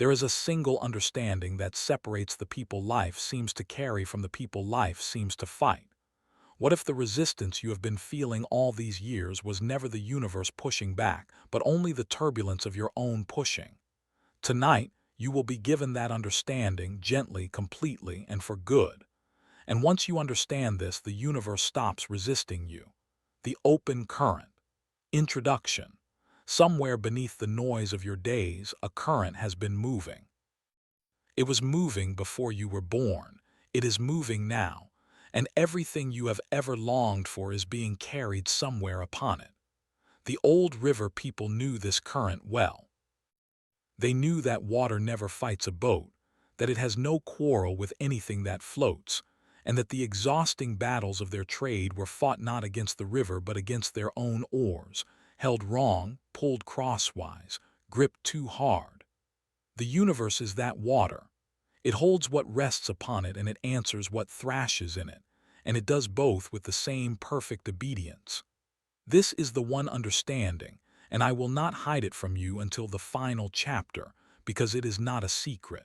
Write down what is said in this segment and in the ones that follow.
There is a single understanding that separates the people life seems to carry from the people life seems to fight. What if the resistance you have been feeling all these years was never the universe pushing back, but only the turbulence of your own pushing? Tonight, you will be given that understanding gently, completely, and for good. And once you understand this, the universe stops resisting you. The open current. Introduction. Somewhere beneath the noise of your days, a current has been moving. It was moving before you were born. It is moving now. And everything you have ever longed for is being carried somewhere upon it. The old river people knew this current well. They knew that water never fights a boat, that it has no quarrel with anything that floats, and that the exhausting battles of their trade were fought not against the river but against their own oars, held wrong, pulled crosswise, gripped too hard. The universe is that water. It holds what rests upon it and it answers what thrashes in it, and it does both with the same perfect obedience. This is the one understanding, and I will not hide it from you until the final chapter, because it is not a secret.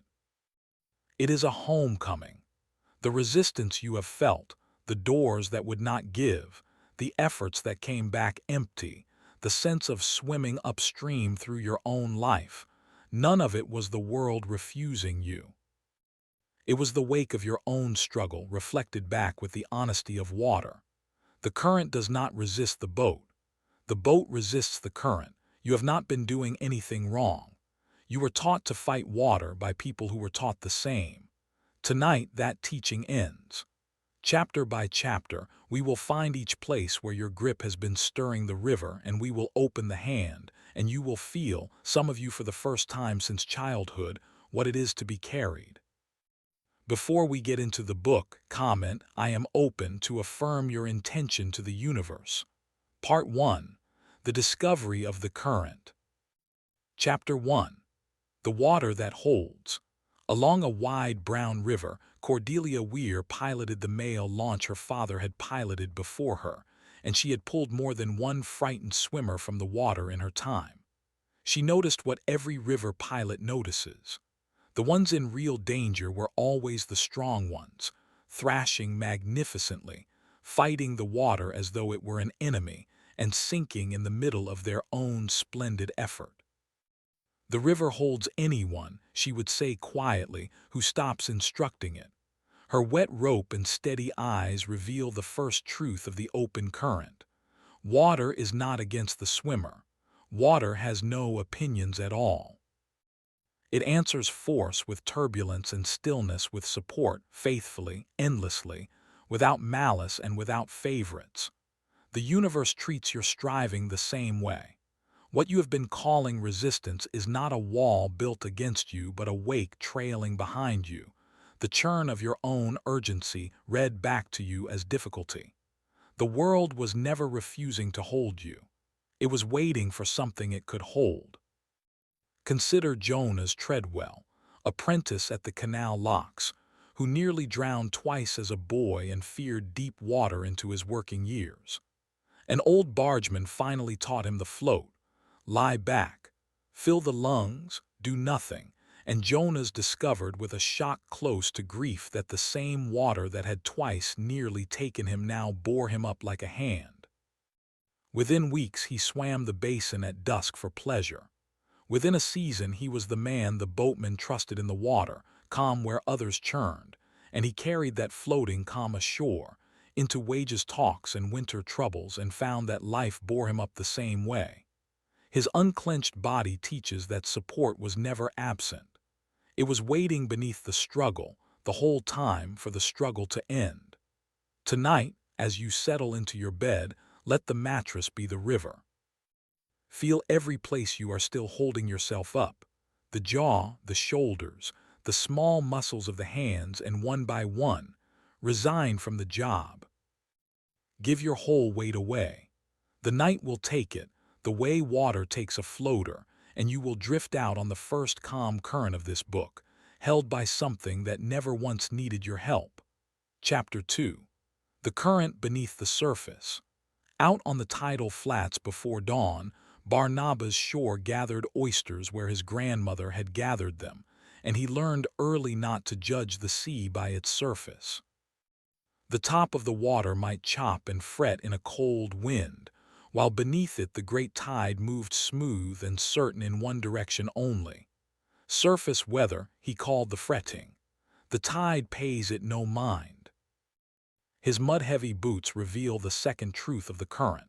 It is a homecoming. The resistance you have felt, the doors that would not give, the efforts that came back empty, the sense of swimming upstream through your own life, none of it was the world refusing you. It was the wake of your own struggle reflected back with the honesty of water. The current does not resist the boat. The boat resists the current. You have not been doing anything wrong. You were taught to fight water by people who were taught the same. Tonight, that teaching ends. Chapter by chapter, we will find each place where your grip has been stirring the river, and we will open the hand, and you will feel, some of you for the first time since childhood, what it is to be carried. Before we get into the book, comment, I am open to affirm your intention to the universe. Part 1. The Discovery of the Current. Chapter 1. The Water That Holds. Along a wide brown river, Cordelia Weir piloted the mail launch her father had piloted before her, and she had pulled more than one frightened swimmer from the water in her time. She noticed what every river pilot notices. The ones in real danger were always the strong ones, thrashing magnificently, fighting the water as though it were an enemy, and sinking in the middle of their own splendid effort. The river holds anyone, she would say quietly, who stops instructing it. Her wet rope and steady eyes reveal the first truth of the open current. Water is not against the swimmer. Water has no opinions at all. It answers force with turbulence and stillness with support, faithfully, endlessly, without malice and without favorites. The universe treats your striving the same way. What you have been calling resistance is not a wall built against you but a wake trailing behind you, the churn of your own urgency read back to you as difficulty. The world was never refusing to hold you. It was waiting for something it could hold. Consider Jonas Treadwell, apprentice at the canal locks, who nearly drowned twice as a boy and feared deep water into his working years. An old bargeman finally taught him the float, lie back, fill the lungs, do nothing, and Jonas discovered with a shock close to grief that the same water that had twice nearly taken him now bore him up like a hand. Within weeks he swam the basin at dusk for pleasure. Within a season he was the man the boatman trusted in the water, calm where others churned, and he carried that floating calm ashore, into wages talks and winter troubles, and found that life bore him up the same way. His unclenched body teaches that support was never absent. It was waiting beneath the struggle, the whole time for the struggle to end. Tonight, as you settle into your bed, let the mattress be the river. Feel every place you are still holding yourself up, the jaw, the shoulders, the small muscles of the hands, and one by one, resign from the job. Give your whole weight away. The night will take it, the way water takes a floater, and you will drift out on the first calm current of this book, held by something that never once needed your help. Chapter 2. The Current Beneath the Surface. Out on the tidal flats before dawn, Barnabas Shore gathered oysters where his grandmother had gathered them, and he learned early not to judge the sea by its surface. The top of the water might chop and fret in a cold wind, while beneath it the great tide moved smooth and certain in one direction only. Surface weather he called the fretting. The tide pays it no mind. His mud-heavy boots reveal the second truth of the current.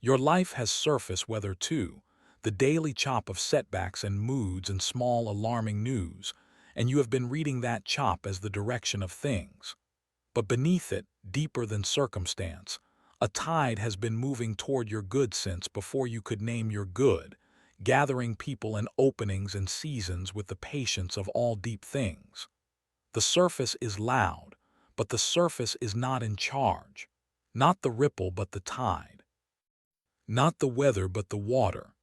Your life has surface weather too, the daily chop of setbacks and moods and small alarming news, and you have been reading that chop as the direction of things. But beneath it, deeper than circumstance, a tide has been moving toward your good since before you could name your good, gathering people and openings and seasons with the patience of all deep things. The surface is loud, but the surface is not in charge. Not the ripple but the tide. Not the weather but the water.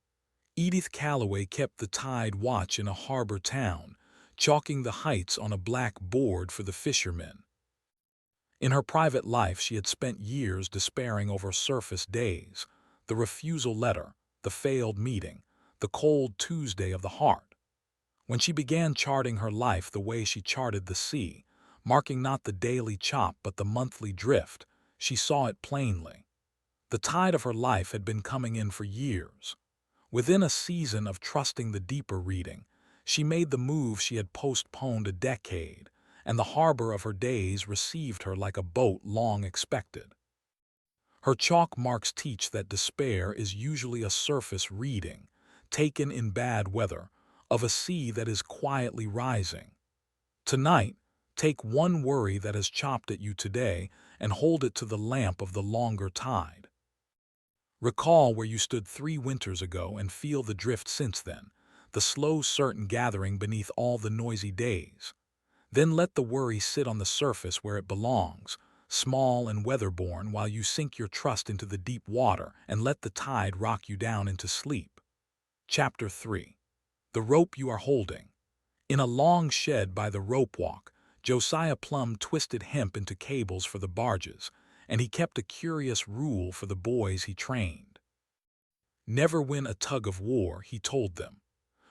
Edith Calloway kept the tide watch in a harbor town, chalking the heights on a black board for the fishermen. In her private life she had spent years despairing over surface days, the refusal letter, the failed meeting, the cold Tuesday of the heart. When she began charting her life the way she charted the sea, marking not the daily chop but the monthly drift, she saw it plainly. The tide of her life had been coming in for years. Within a season of trusting the deeper reading, she made the move she had postponed a decade, and the harbor of her days received her like a boat long expected. Her chalk marks teach that despair is usually a surface reading, taken in bad weather, of a sea that is quietly rising. Tonight, take one worry that has chopped at you today and hold it to the lamp of the longer tide. Recall where you stood 3 winters ago and feel the drift since then, the slow certain gathering beneath all the noisy days. Then let the worry sit on the surface where it belongs, small and weather-borne, while you sink your trust into the deep water and let the tide rock you down into sleep. Chapter 3. The Rope You Are Holding. In a long shed by the rope walk, Josiah Plum twisted hemp into cables for the barges, and he kept a curious rule for the boys he trained. Never win a tug of war, he told them.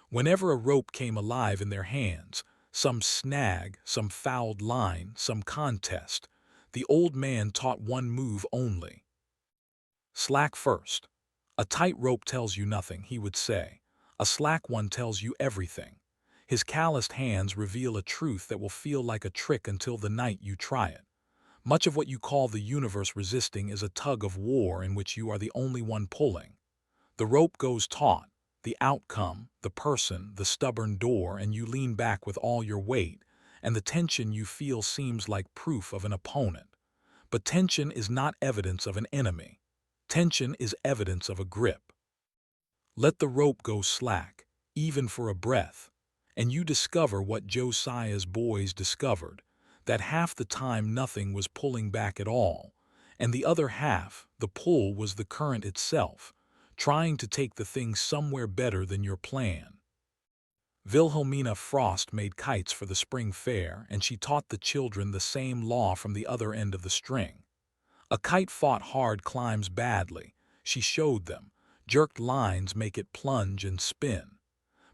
Whenever a rope came alive in their hands, some snag, some fouled line, some contest, the old man taught one move only. Slack first. A tight rope tells you nothing, he would say. A slack one tells you everything. His calloused hands reveal a truth that will feel like a trick until the night you try it. Much of what you call the universe resisting is a tug of war in which you are the only one pulling. The rope goes taut, the outcome, the person, the stubborn door, and you lean back with all your weight, and the tension you feel seems like proof of an opponent. But tension is not evidence of an enemy. Tension is evidence of a grip. Let the rope go slack, even for a breath, and you discover what Josiah's boys discovered, that half the time nothing was pulling back at all, and the other half, the pull, was the current itself, trying to take the thing somewhere better than your plan. Wilhelmina Frost made kites for the spring fair, and she taught the children the same law from the other end of the string. A kite fought hard climbs badly, she showed them. Jerked lines make it plunge and spin.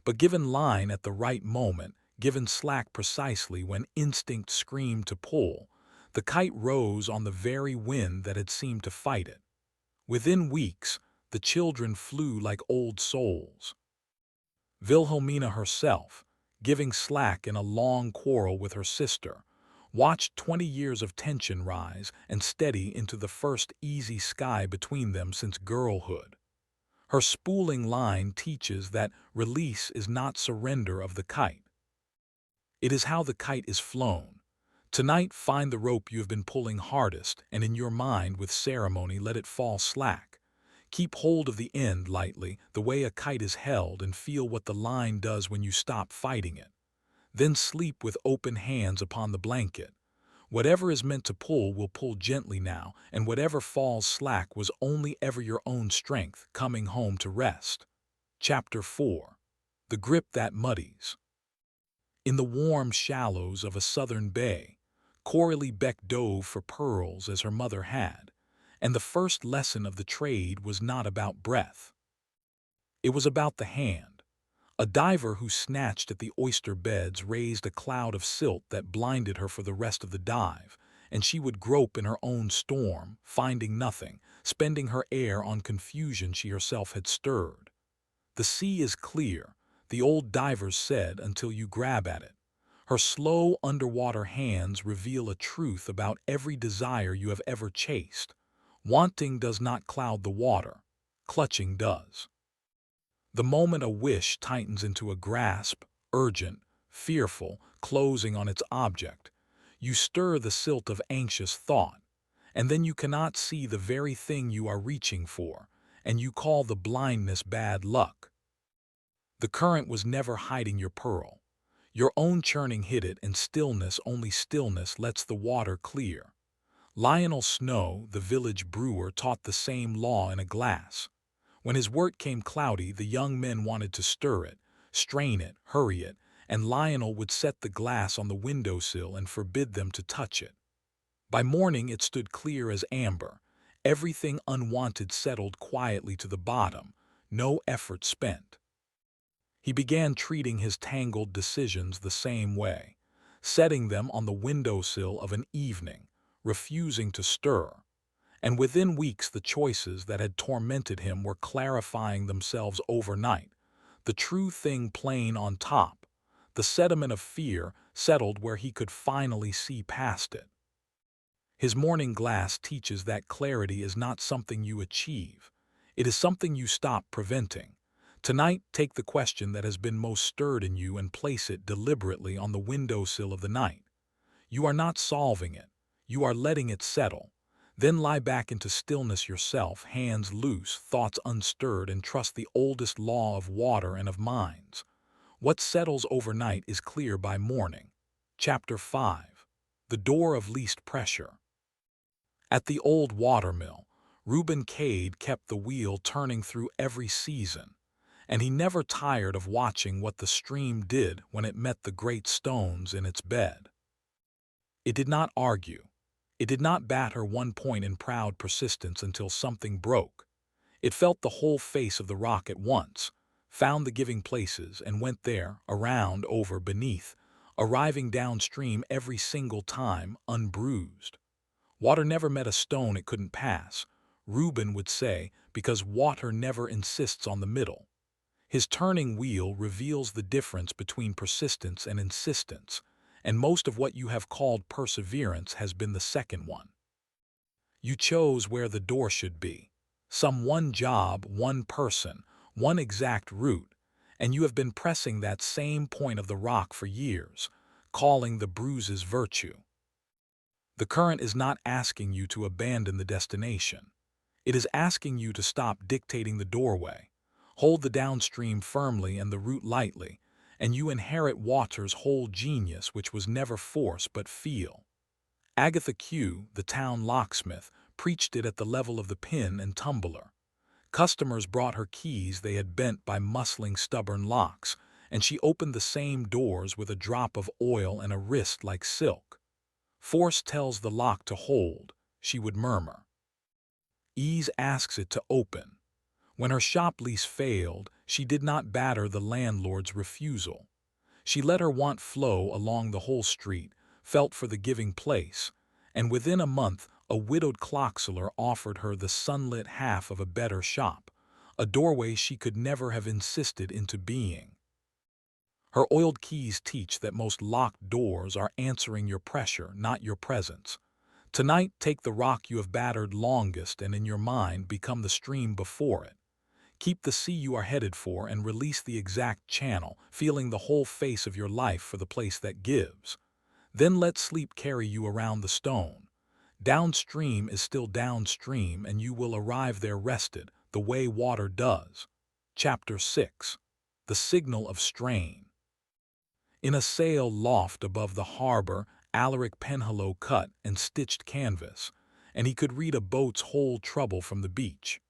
But given line at the right moment, given slack precisely when instinct screamed to pull, the kite rose on the very wind that had seemed to fight it. Within weeks, the children flew like old souls. Wilhelmina herself, giving slack in a long quarrel with her sister, watched 20 years of tension rise and steady into the first easy sky between them since girlhood. Her spooling line teaches that release is not surrender of the kite. It is how the kite is flown. Tonight find the rope you have been pulling hardest, and in your mind with ceremony let it fall slack. Keep hold of the end lightly, the way a kite is held, and feel what the line does when you stop fighting it. Then sleep with open hands upon the blanket. Whatever is meant to pull will pull gently now, and whatever falls slack was only ever your own strength coming home to rest. Chapter 4. The Grip That Muddies. In the warm shallows of a southern bay, Coralie Beck dove for pearls as her mother had, and the first lesson of the trade was not about breath. It was about the hand. A diver who snatched at the oyster beds raised a cloud of silt that blinded her for the rest of the dive, and she would grope in her own storm, finding nothing, spending her air on confusion she herself had stirred. The sea is clear, the old divers said, until you grab at it. Her slow underwater hands reveal a truth about every desire you have ever chased. Wanting does not cloud the water, clutching does. The moment a wish tightens into a grasp, urgent, fearful, closing on its object, you stir the silt of anxious thought, and then you cannot see the very thing you are reaching for, and you call the blindness bad luck. The current was never hiding your pearl. Your own churning hid it, and stillness, only stillness, lets the water clear. Lionel Snow, the village brewer, taught the same law in a glass. When his wort came cloudy, the young men wanted to stir it, strain it, hurry it, and Lionel would set the glass on the windowsill and forbid them to touch it. By morning it stood clear as amber. Everything unwanted settled quietly to the bottom, no effort spent. He began treating his tangled decisions the same way, setting them on the windowsill of an evening, refusing to stir. And within weeks the choices that had tormented him were clarifying themselves overnight, the true thing plain on top. The sediment of fear settled where he could finally see past it. His morning glass teaches that clarity is not something you achieve. It is something you stop preventing. Tonight, take the question that has been most stirred in you and place it deliberately on the windowsill of the night. You are not solving it. You are letting it settle. Then lie back into stillness yourself, hands loose, thoughts unstirred, and trust the oldest law of water and of minds. What settles overnight is clear by morning. Chapter 5. The Door of Least Pressure. At the old watermill, Reuben Cade kept the wheel turning through every season, and he never tired of watching what the stream did when it met the great stones in its bed. It did not argue. It did not batter one point in proud persistence until something broke. It felt the whole face of the rock at once, found the giving places, and went there, around, over, beneath, arriving downstream every single time, unbruised. Water never met a stone it couldn't pass, Reuben would say, because water never insists on the middle. His turning wheel reveals the difference between persistence and insistence, and most of what you have called perseverance has been the second one. You chose where the door should be. Some one job, one person, one exact route, and you have been pressing that same point of the rock for years, calling the bruises virtue. The current is not asking you to abandon the destination. It is asking you to stop dictating the doorway. Hold the downstream firmly and the route lightly, and you inherit water's whole genius, which was never force but feel. Agatha Q, the town locksmith, preached it at the level of the pin and tumbler. Customers brought her keys they had bent by muscling stubborn locks, and she opened the same doors with a drop of oil and a wrist like silk. Force tells the lock to hold, she would murmur. Ease asks it to open. When her shop lease failed, she did not batter the landlord's refusal. She let her want flow along the whole street, felt for the giving place, and within a month a widowed clockseller offered her the sunlit half of a better shop, a doorway she could never have insisted into being. Her oiled keys teach that most locked doors are answering your pressure, not your presence. Tonight, take the rock you have battered longest and in your mind become the stream before it. Keep the sea you are headed for and release the exact channel, feeling the whole face of your life for the place that gives. Then let sleep carry you around the stone. Downstream is still downstream, and you will arrive there rested, the way water does. Chapter 6. The Signal of Strain. In a sail loft above the harbor, Alaric Penhallow cut and stitched canvas, and he could read a boat's whole trouble from the beach.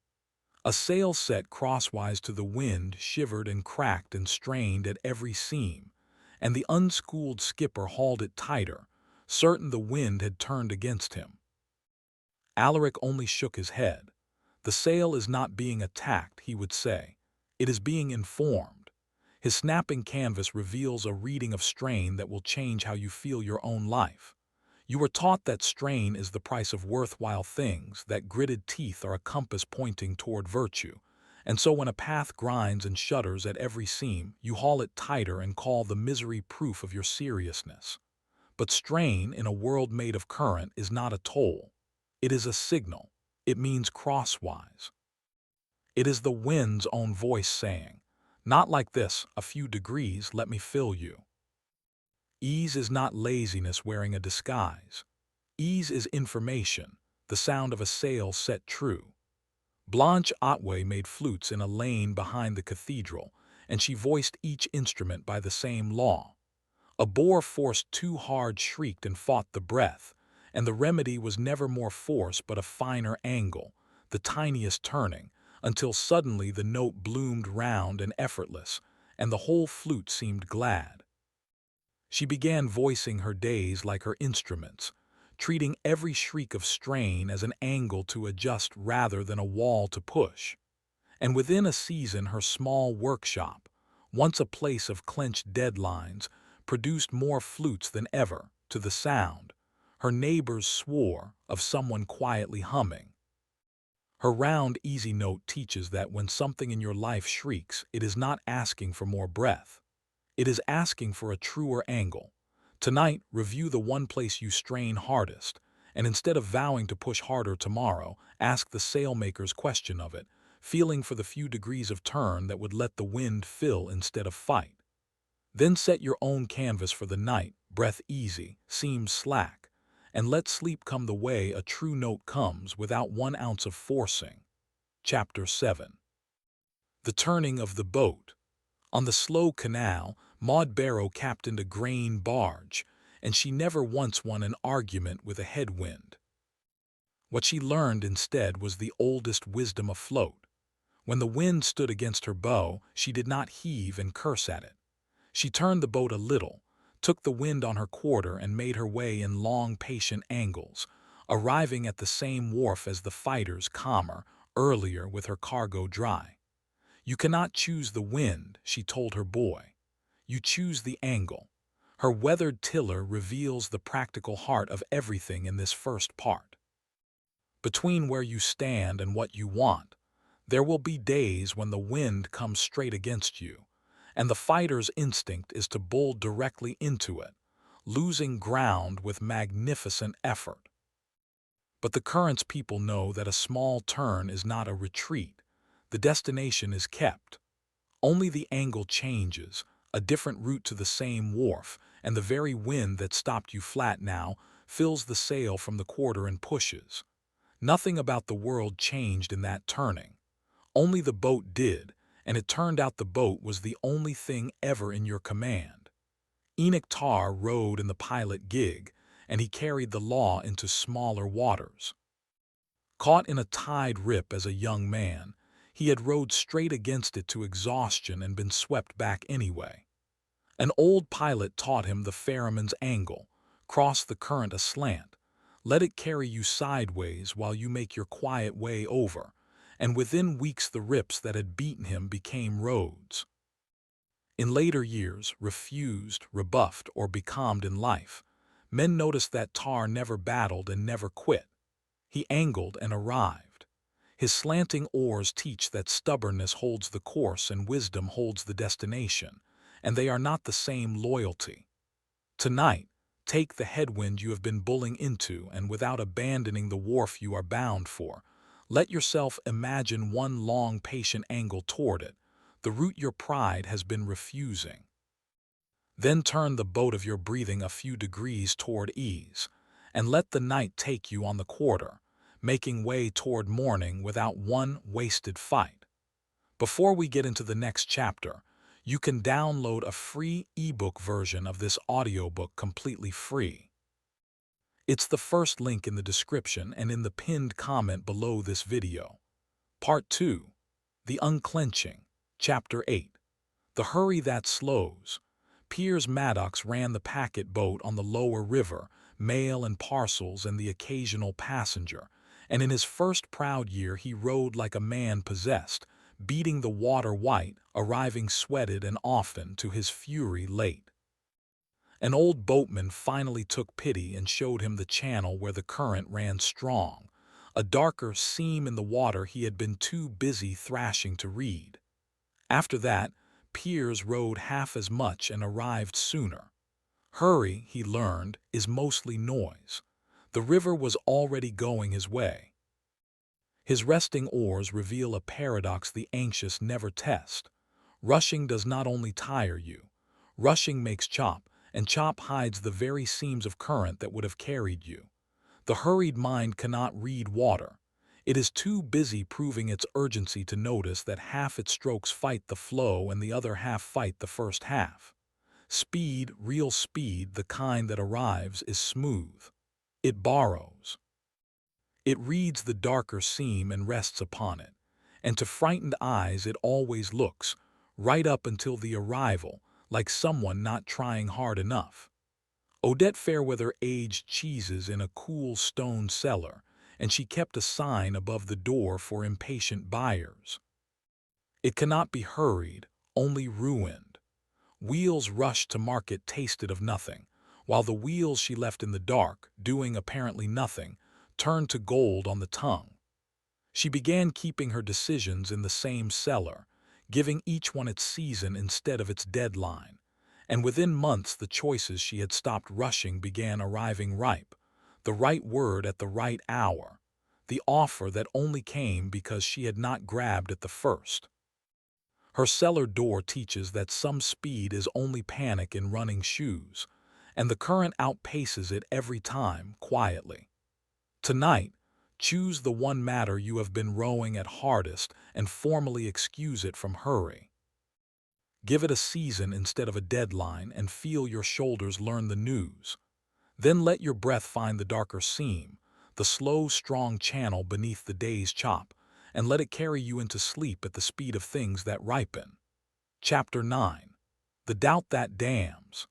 A sail set crosswise to the wind shivered and cracked and strained at every seam, and the unschooled skipper hauled it tighter, certain the wind had turned against him. Alaric only shook his head. The sail is not being attacked, he would say. It is being informed. His snapping canvas reveals a reading of strain that will change how you feel your own life. You were taught that strain is the price of worthwhile things, that gritted teeth are a compass pointing toward virtue. And so when a path grinds and shudders at every seam, you haul it tighter and call the misery proof of your seriousness. But strain, in a world made of current, is not a toll. It is a signal. It means crosswise. It is the wind's own voice saying, "Not like this, a few degrees, let me fill you." Ease is not laziness wearing a disguise. Ease is information, the sound of a sail set true. Blanche Otway made flutes in a lane behind the cathedral, and she voiced each instrument by the same law. A boar forced too hard shrieked and fought the breath, and the remedy was never more force but a finer angle, the tiniest turning, until suddenly the note bloomed round and effortless, and the whole flute seemed glad. She began voicing her days like her instruments, treating every shriek of strain as an angle to adjust rather than a wall to push. And within a season her small workshop, once a place of clenched deadlines, produced more flutes than ever, to the sound, her neighbors swore, of someone quietly humming. Her round, easy note teaches that when something in your life shrieks, it is not asking for more breath. It is asking for a truer angle. Tonight, review the one place you strain hardest, and instead of vowing to push harder tomorrow, ask the sailmaker's question of it, feeling for the few degrees of turn that would let the wind fill instead of fight. Then set your own canvas for the night, breath easy, seam slack, and let sleep come the way a true note comes without 1 ounce of forcing. Chapter 7. The Turning of the Boat. On the slow canal, Maud Barrow captained a grain barge, and she never once won an argument with a headwind. What she learned instead was the oldest wisdom afloat. When the wind stood against her bow, she did not heave and curse at it. She turned the boat a little, took the wind on her quarter and made her way in long, patient angles, arriving at the same wharf as the fighters calmer, earlier with her cargo dry. You cannot choose the wind, she told her boy. You choose the angle. Her weathered tiller reveals the practical heart of everything in this first part. Between where you stand and what you want, there will be days when the wind comes straight against you, and the fighter's instinct is to bull directly into it, losing ground with magnificent effort. But the current's people know that a small turn is not a retreat. The destination is kept. Only the angle changes, a different route to the same wharf, and the very wind that stopped you flat now fills the sail from the quarter and pushes. Nothing about the world changed in that turning. Only the boat did, and it turned out the boat was the only thing ever in your command. Enoch Tarr rowed in the pilot gig, and he carried the law into smaller waters. Caught in a tide rip as a young man, he had rowed straight against it to exhaustion and been swept back anyway. An old pilot taught him the ferryman's angle: cross the current aslant, let it carry you sideways while you make your quiet way over, and within weeks the rips that had beaten him became roads. In later years, refused, rebuffed, or becalmed in life, men noticed that Tarr never battled and never quit. He angled and arrived. His slanting oars teach that stubbornness holds the course and wisdom holds the destination, and they are not the same loyalty. Tonight, take the headwind you have been bulling into, and without abandoning the wharf you are bound for, let yourself imagine one long, patient angle toward it, the route your pride has been refusing. Then turn the boat of your breathing a few degrees toward ease, and let the night take you on the quarter, making way toward morning without one wasted fight. Before we get into the next chapter, you can download a free ebook version of this audiobook completely free. It's the first link in the description and in the pinned comment below this video. Part 2. The Unclenching. Chapter 8. The Hurry That Slows. Piers Maddox ran the packet boat on the lower river, mail and parcels and the occasional passenger, and in his first proud year he rowed like a man possessed, beating the water white, arriving sweated and often, to his fury, late. An old boatman finally took pity and showed him the channel where the current ran strong, a darker seam in the water he had been too busy thrashing to read. After that, Piers rowed half as much and arrived sooner. Hurry, he learned, is mostly noise. The river was already going his way. His resting oars reveal a paradox the anxious never test. Rushing does not only tire you. Rushing makes chop, and chop hides the very seams of current that would have carried you. The hurried mind cannot read water. It is too busy proving its urgency to notice that half its strokes fight the flow and the other half fight the first half. Speed, real speed, the kind that arrives, is smooth. It borrows. It reads the darker seam and rests upon it. And to frightened eyes it always looks, right up until the arrival, like someone not trying hard enough. Odette Fairweather aged cheeses in a cool stone cellar, and she kept a sign above the door for impatient buyers. It cannot be hurried, only ruined. Wheels rushed to market tasted of nothing, while the wheels she left in the dark, doing apparently nothing, turned to gold on the tongue. She began keeping her decisions in the same cellar, giving each one its season instead of its deadline. And within months the choices she had stopped rushing began arriving ripe, the right word at the right hour, the offer that only came because she had not grabbed at the first. Her cellar door teaches that some speed is only panic in running shoes, and the current outpaces it every time, quietly. Tonight, choose the one matter you have been rowing at hardest and formally excuse it from hurry. Give it a season instead of a deadline and feel your shoulders learn the news. Then let your breath find the darker seam, the slow, strong channel beneath the day's chop, and let it carry you into sleep at the speed of things that ripen. Chapter 9. The Doubt That Damns.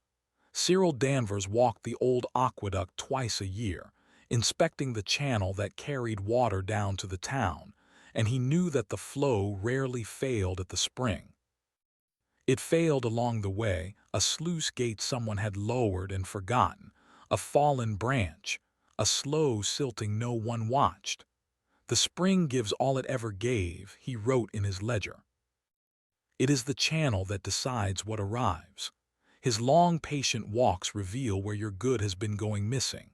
Cyril Danvers walked the old aqueduct twice a year, inspecting the channel that carried water down to the town, and he knew that the flow rarely failed at the spring. It failed along the way, a sluice gate someone had lowered and forgotten, a fallen branch, a slow silting no one watched. The spring gives all it ever gave, he wrote in his ledger. It is the channel that decides what arrives. His long, patient walks reveal where your good has been going missing.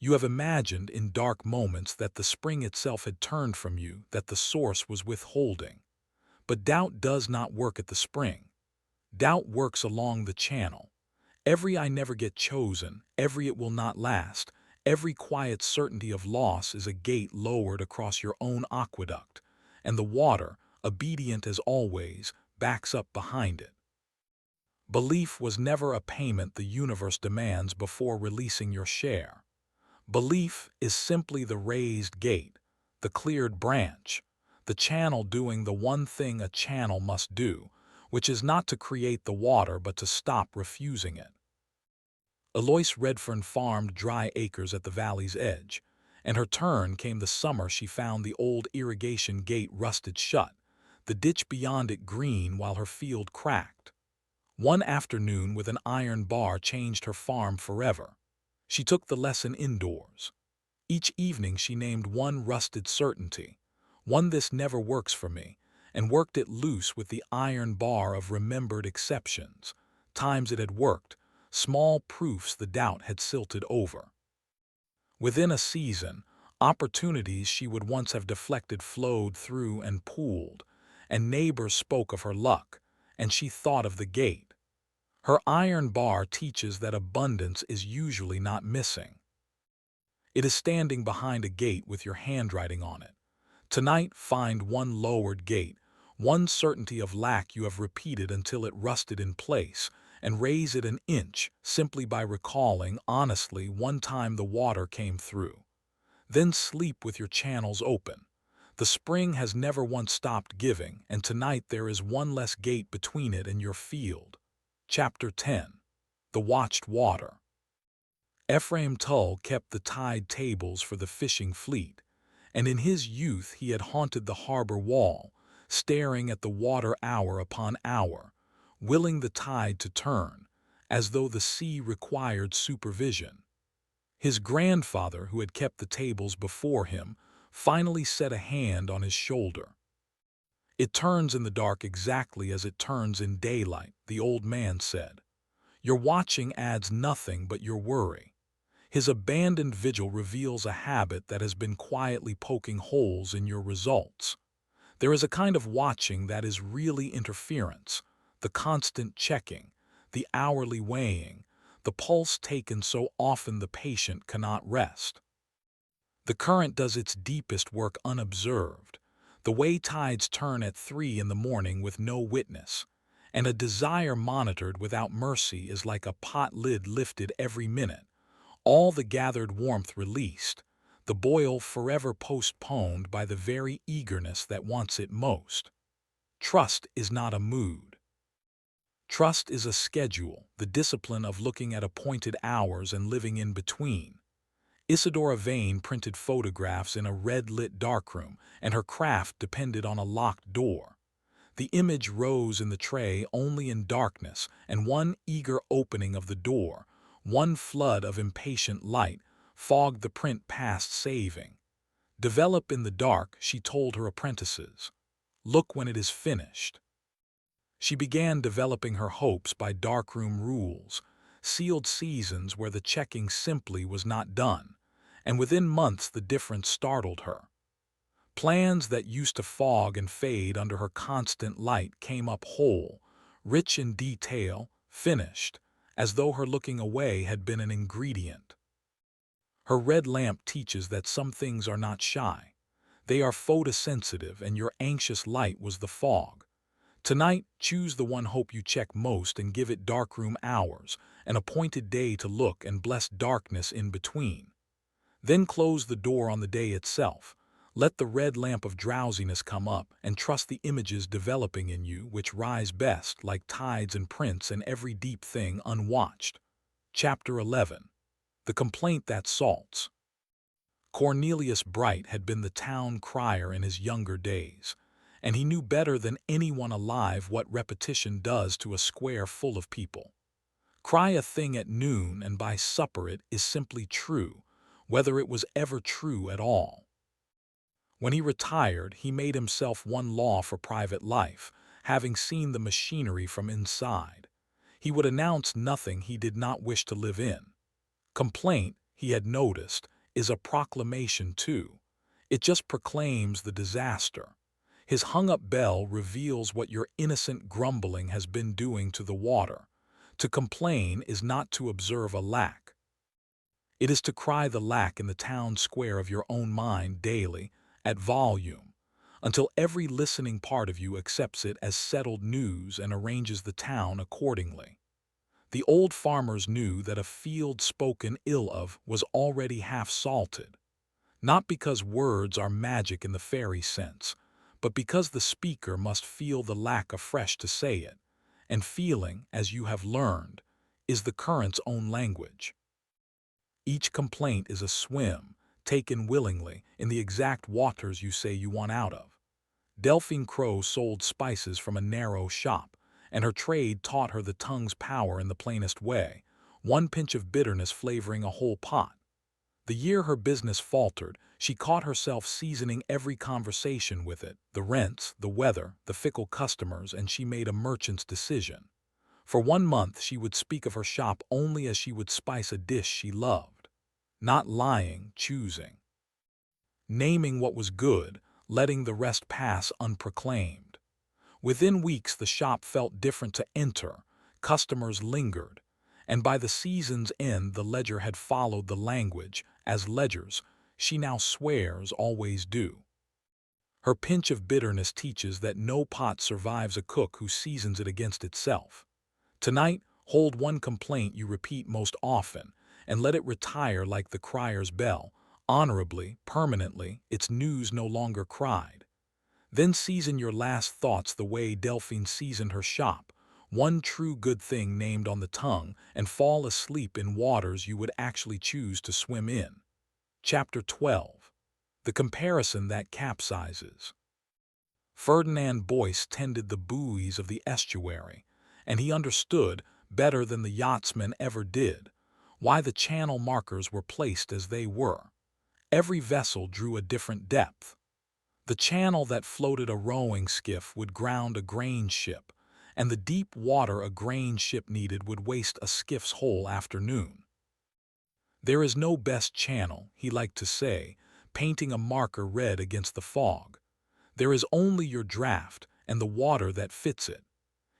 You have imagined in dark moments that the spring itself had turned from you, that the source was withholding. But doubt does not work at the spring. Doubt works along the channel. Every I never get chosen, every it will not last, every quiet certainty of loss is a gate lowered across your own aqueduct, and the water, obedient as always, backs up behind it. Belief was never a payment the universe demands before releasing your share. Belief is simply the raised gate, the cleared branch, the channel doing the one thing a channel must do, which is not to create the water but to stop refusing it. Eloise Redfern farmed dry acres at the valley's edge, and her turn came the summer she found the old irrigation gate rusted shut, the ditch beyond it green while her field cracked. One afternoon with an iron bar changed her farm forever. She took the lesson indoors. Each evening she named one rusted certainty, one this never works for me, and worked it loose with the iron bar of remembered exceptions, times it had worked, small proofs the doubt had silted over. Within a season, opportunities she would once have deflected flowed through and pooled, and neighbors spoke of her luck, and she thought of the gate. Her iron bar teaches that abundance is usually not missing. It is standing behind a gate with your handwriting on it. Tonight, find one lowered gate, one certainty of lack you have repeated until it rusted in place, and raise it an inch simply by recalling, honestly, one time the water came through. Then sleep with your channels open. The spring has never once stopped giving, and tonight there is one less gate between it and your field. Chapter 10. The Watched Water. Ephraim Tull kept the tide tables for the fishing fleet, and in his youth he had haunted the harbor wall, staring at the water hour upon hour, willing the tide to turn, as though the sea required supervision. His grandfather, who had kept the tables before him, finally set a hand on his shoulder. "It turns in the dark exactly as it turns in daylight," the old man said. "Your watching adds nothing but your worry." His abandoned vigil reveals a habit that has been quietly poking holes in your results. There is a kind of watching that is really interference, the constant checking, the hourly weighing, the pulse taken so often the patient cannot rest. The current does its deepest work unobserved, the way tides turn at 3 in the morning with no witness, and a desire monitored without mercy is like a pot lid lifted every minute, all the gathered warmth released, the boil forever postponed by the very eagerness that wants it most. Trust is not a mood. Trust is a schedule, the discipline of looking at appointed hours and living in between. Isadora Vane printed photographs in a red-lit darkroom, and her craft depended on a locked door. The image rose in the tray only in darkness, and one eager opening of the door, one flood of impatient light, fogged the print past saving. "Develop in the dark," she told her apprentices. "Look when it is finished." She began developing her hopes by darkroom rules, sealed seasons where the checking simply was not done, and within months the difference startled her. Plans that used to fog and fade under her constant light came up whole, rich in detail, finished, as though her looking away had been an ingredient. Her red lamp teaches that some things are not shy. They are photosensitive, and your anxious light was the fog. Tonight, choose the one hope you check most and give it darkroom hours, an appointed day to look and bless darkness in between. Then close the door on the day itself. Let the red lamp of drowsiness come up and trust the images developing in you which rise best like tides and prints in every deep thing unwatched. Chapter 11. The Complaint That Salts. Cornelius Bright had been the town crier in his younger days, and he knew better than anyone alive what repetition does to a square full of people. Cry a thing at noon, and by supper it is simply true, whether it was ever true at all. When he retired, he made himself one law for private life, having seen the machinery from inside. He would announce nothing he did not wish to live in. Complaint, he had noticed, is a proclamation too. It just proclaims the disaster. His hung-up bell reveals what your innocent grumbling has been doing to the water. To complain is not to observe a lack. It is to cry the lack in the town square of your own mind daily, at volume, until every listening part of you accepts it as settled news and arranges the town accordingly. The old farmers knew that a field spoken ill of was already half salted, not because words are magic in the fairy sense, but because the speaker must feel the lack afresh to say it, and feeling, as you have learned, is the current's own language. Each complaint is a swim, taken willingly, in the exact waters you say you want out of. Delphine Crow sold spices from a narrow shop, and her trade taught her the tongue's power in the plainest way, one pinch of bitterness flavoring a whole pot. The year her business faltered, she caught herself seasoning every conversation with it, the rents, the weather, the fickle customers, and she made a merchant's decision. For 1 month she would speak of her shop only as she would spice a dish she loved. Not lying, choosing. Naming what was good, letting the rest pass unproclaimed. Within weeks the shop felt different to enter, customers lingered, and by the season's end the ledger had followed the language, as ledgers, she now swears, always do. Her pinch of bitterness teaches that no pot survives a cook who seasons it against itself. Tonight, hold one complaint you repeat most often, and let it retire like the crier's bell, honorably, permanently, its news no longer cried. Then season your last thoughts the way Delphine seasoned her shop, one true good thing named on the tongue, and fall asleep in waters you would actually choose to swim in. Chapter 12. The Comparison That Capsizes. Ferdinand Boyce tended the buoys of the estuary, and he understood, better than the yachtsmen ever did, why the channel markers were placed as they were. Every vessel drew a different depth. The channel that floated a rowing skiff would ground a grain ship, and the deep water a grain ship needed would waste a skiff's whole afternoon. There is no best channel, he liked to say, painting a marker red against the fog. There is only your draft and the water that fits it.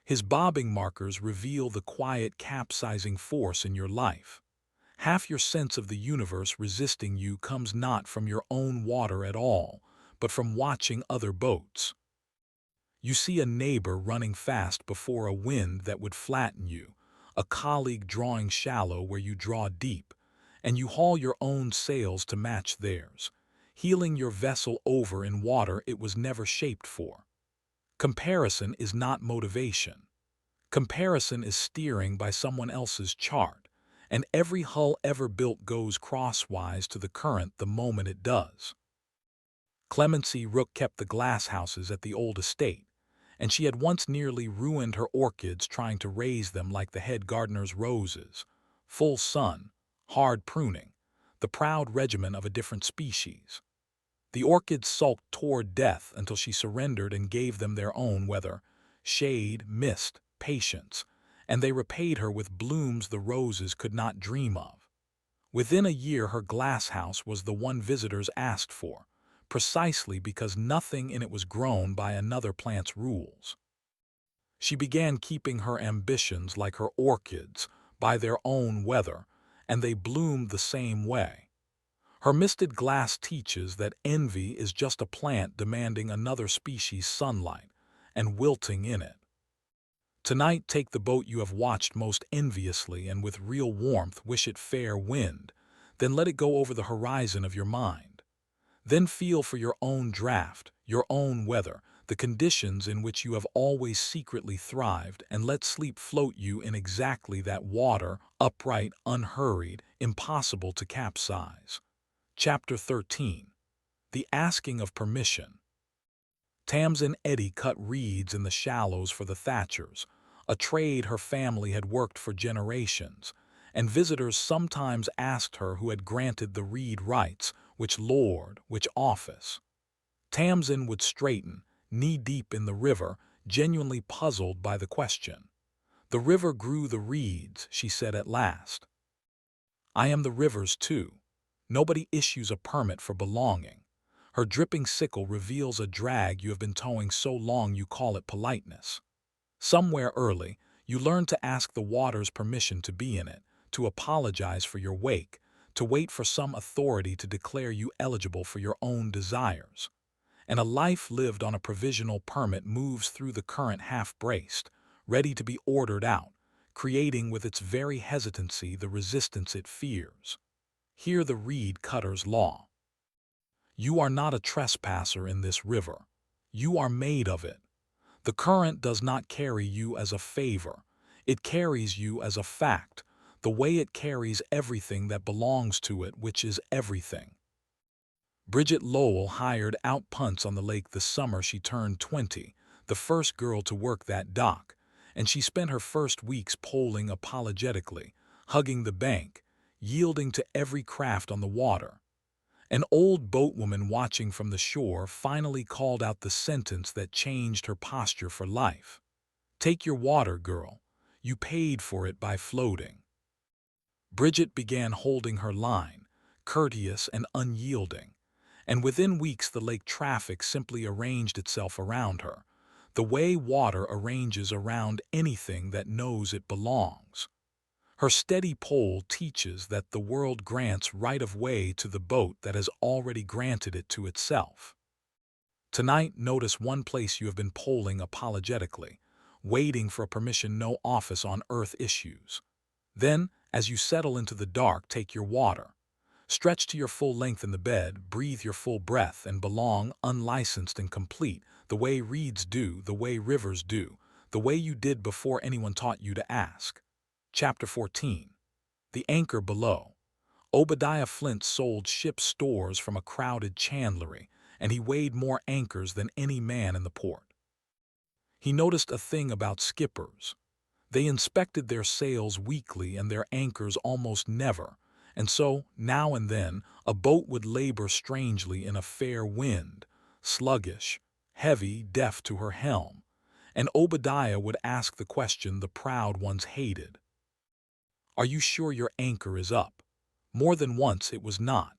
His bobbing markers reveal the quiet capsizing force in your life. Half your sense of the universe resisting you comes not from your own water at all, but from watching other boats. You see a neighbor running fast before a wind that would flatten you, a colleague drawing shallow where you draw deep, and you haul your own sails to match theirs, heeling your vessel over in water it was never shaped for. Comparison is not motivation. Comparison is steering by someone else's chart, and every hull ever built goes crosswise to the current the moment it does. Clemency Rook kept the glasshouses at the old estate, and she had once nearly ruined her orchids trying to raise them like the head gardener's roses. Full sun, hard pruning, the proud regimen of a different species. The orchids sulked toward death until she surrendered and gave them their own weather, shade, mist, patience, and they repaid her with blooms the roses could not dream of. Within a year her glasshouse was the one visitors asked for, precisely because nothing in it was grown by another plant's rules. She began keeping her ambitions like her orchids, by their own weather, and they bloomed the same way. Her misted glass teaches that envy is just a plant demanding another species' sunlight, and wilting in it. Tonight take the boat you have watched most enviously and with real warmth wish it fair wind, then let it go over the horizon of your mind. Then feel for your own draft, your own weather, the conditions in which you have always secretly thrived, and let sleep float you in exactly that water, upright, unhurried, impossible to capsize. Chapter 13. The Asking of Permission. Tamsin Eddy cut reeds in the shallows for the Thatchers, a trade her family had worked for generations, and visitors sometimes asked her who had granted the reed rights, which lord, which office. Tamsin would straighten, knee-deep in the river, genuinely puzzled by the question. The river grew the reeds, she said at last. I am the river's too. Nobody issues a permit for belonging. Her dripping sickle reveals a drag you have been towing so long you call it politeness. Somewhere early, you learn to ask the water's permission to be in it, to apologize for your wake, to wait for some authority to declare you eligible for your own desires. And a life lived on a provisional permit moves through the current half-braced, ready to be ordered out, creating with its very hesitancy the resistance it fears. Hear the reed cutter's law. You are not a trespasser in this river. You are made of it. The current does not carry you as a favor. It carries you as a fact, the way it carries everything that belongs to it, which is everything. Bridget Lowell hired out punts on the lake the summer she turned 20, the first girl to work that dock, and she spent her first weeks poling apologetically, hugging the bank, yielding to every craft on the water. An old boatwoman watching from the shore finally called out the sentence that changed her posture for life. Take your water, girl. You paid for it by floating. Bridget began holding her line, courteous and unyielding, and within weeks the lake traffic simply arranged itself around her, the way water arranges around anything that knows it belongs. Her steady pole teaches that the world grants right of way to the boat that has already granted it to itself. Tonight, notice one place you have been poling apologetically, waiting for a permission no office on earth issues. Then, as you settle into the dark, take your water. Stretch to your full length in the bed, breathe your full breath, and belong, unlicensed and complete, the way reeds do, the way rivers do, the way you did before anyone taught you to ask. Chapter 14. The Anchor Below. Obadiah Flint sold ship stores from a crowded chandlery, and he weighed more anchors than any man in the port. He noticed a thing about skippers. They inspected their sails weekly and their anchors almost never, and so, now and then, a boat would labor strangely in a fair wind, sluggish, heavy, deaf to her helm, and Obadiah would ask the question the proud ones hated. "Are you sure your anchor is up?" More than once it was not.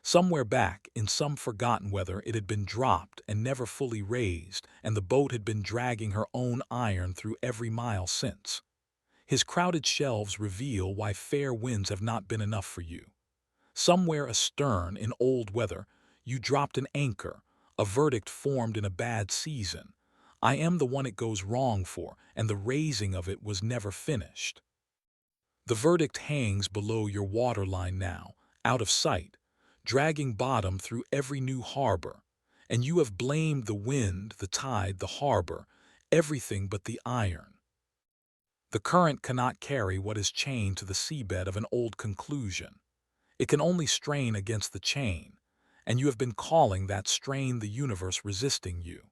Somewhere back, in some forgotten weather, it had been dropped and never fully raised, and the boat had been dragging her own iron through every mile since. His crowded shelves reveal why fair winds have not been enough for you. Somewhere astern, in old weather, you dropped an anchor, a verdict formed in a bad season. I am the one it goes wrong for, and the raising of it was never finished. The verdict hangs below your waterline now, out of sight, dragging bottom through every new harbor, and you have blamed the wind, the tide, the harbor, everything but the iron. The current cannot carry what is chained to the seabed of an old conclusion. It can only strain against the chain, and you have been calling that strain the universe resisting you.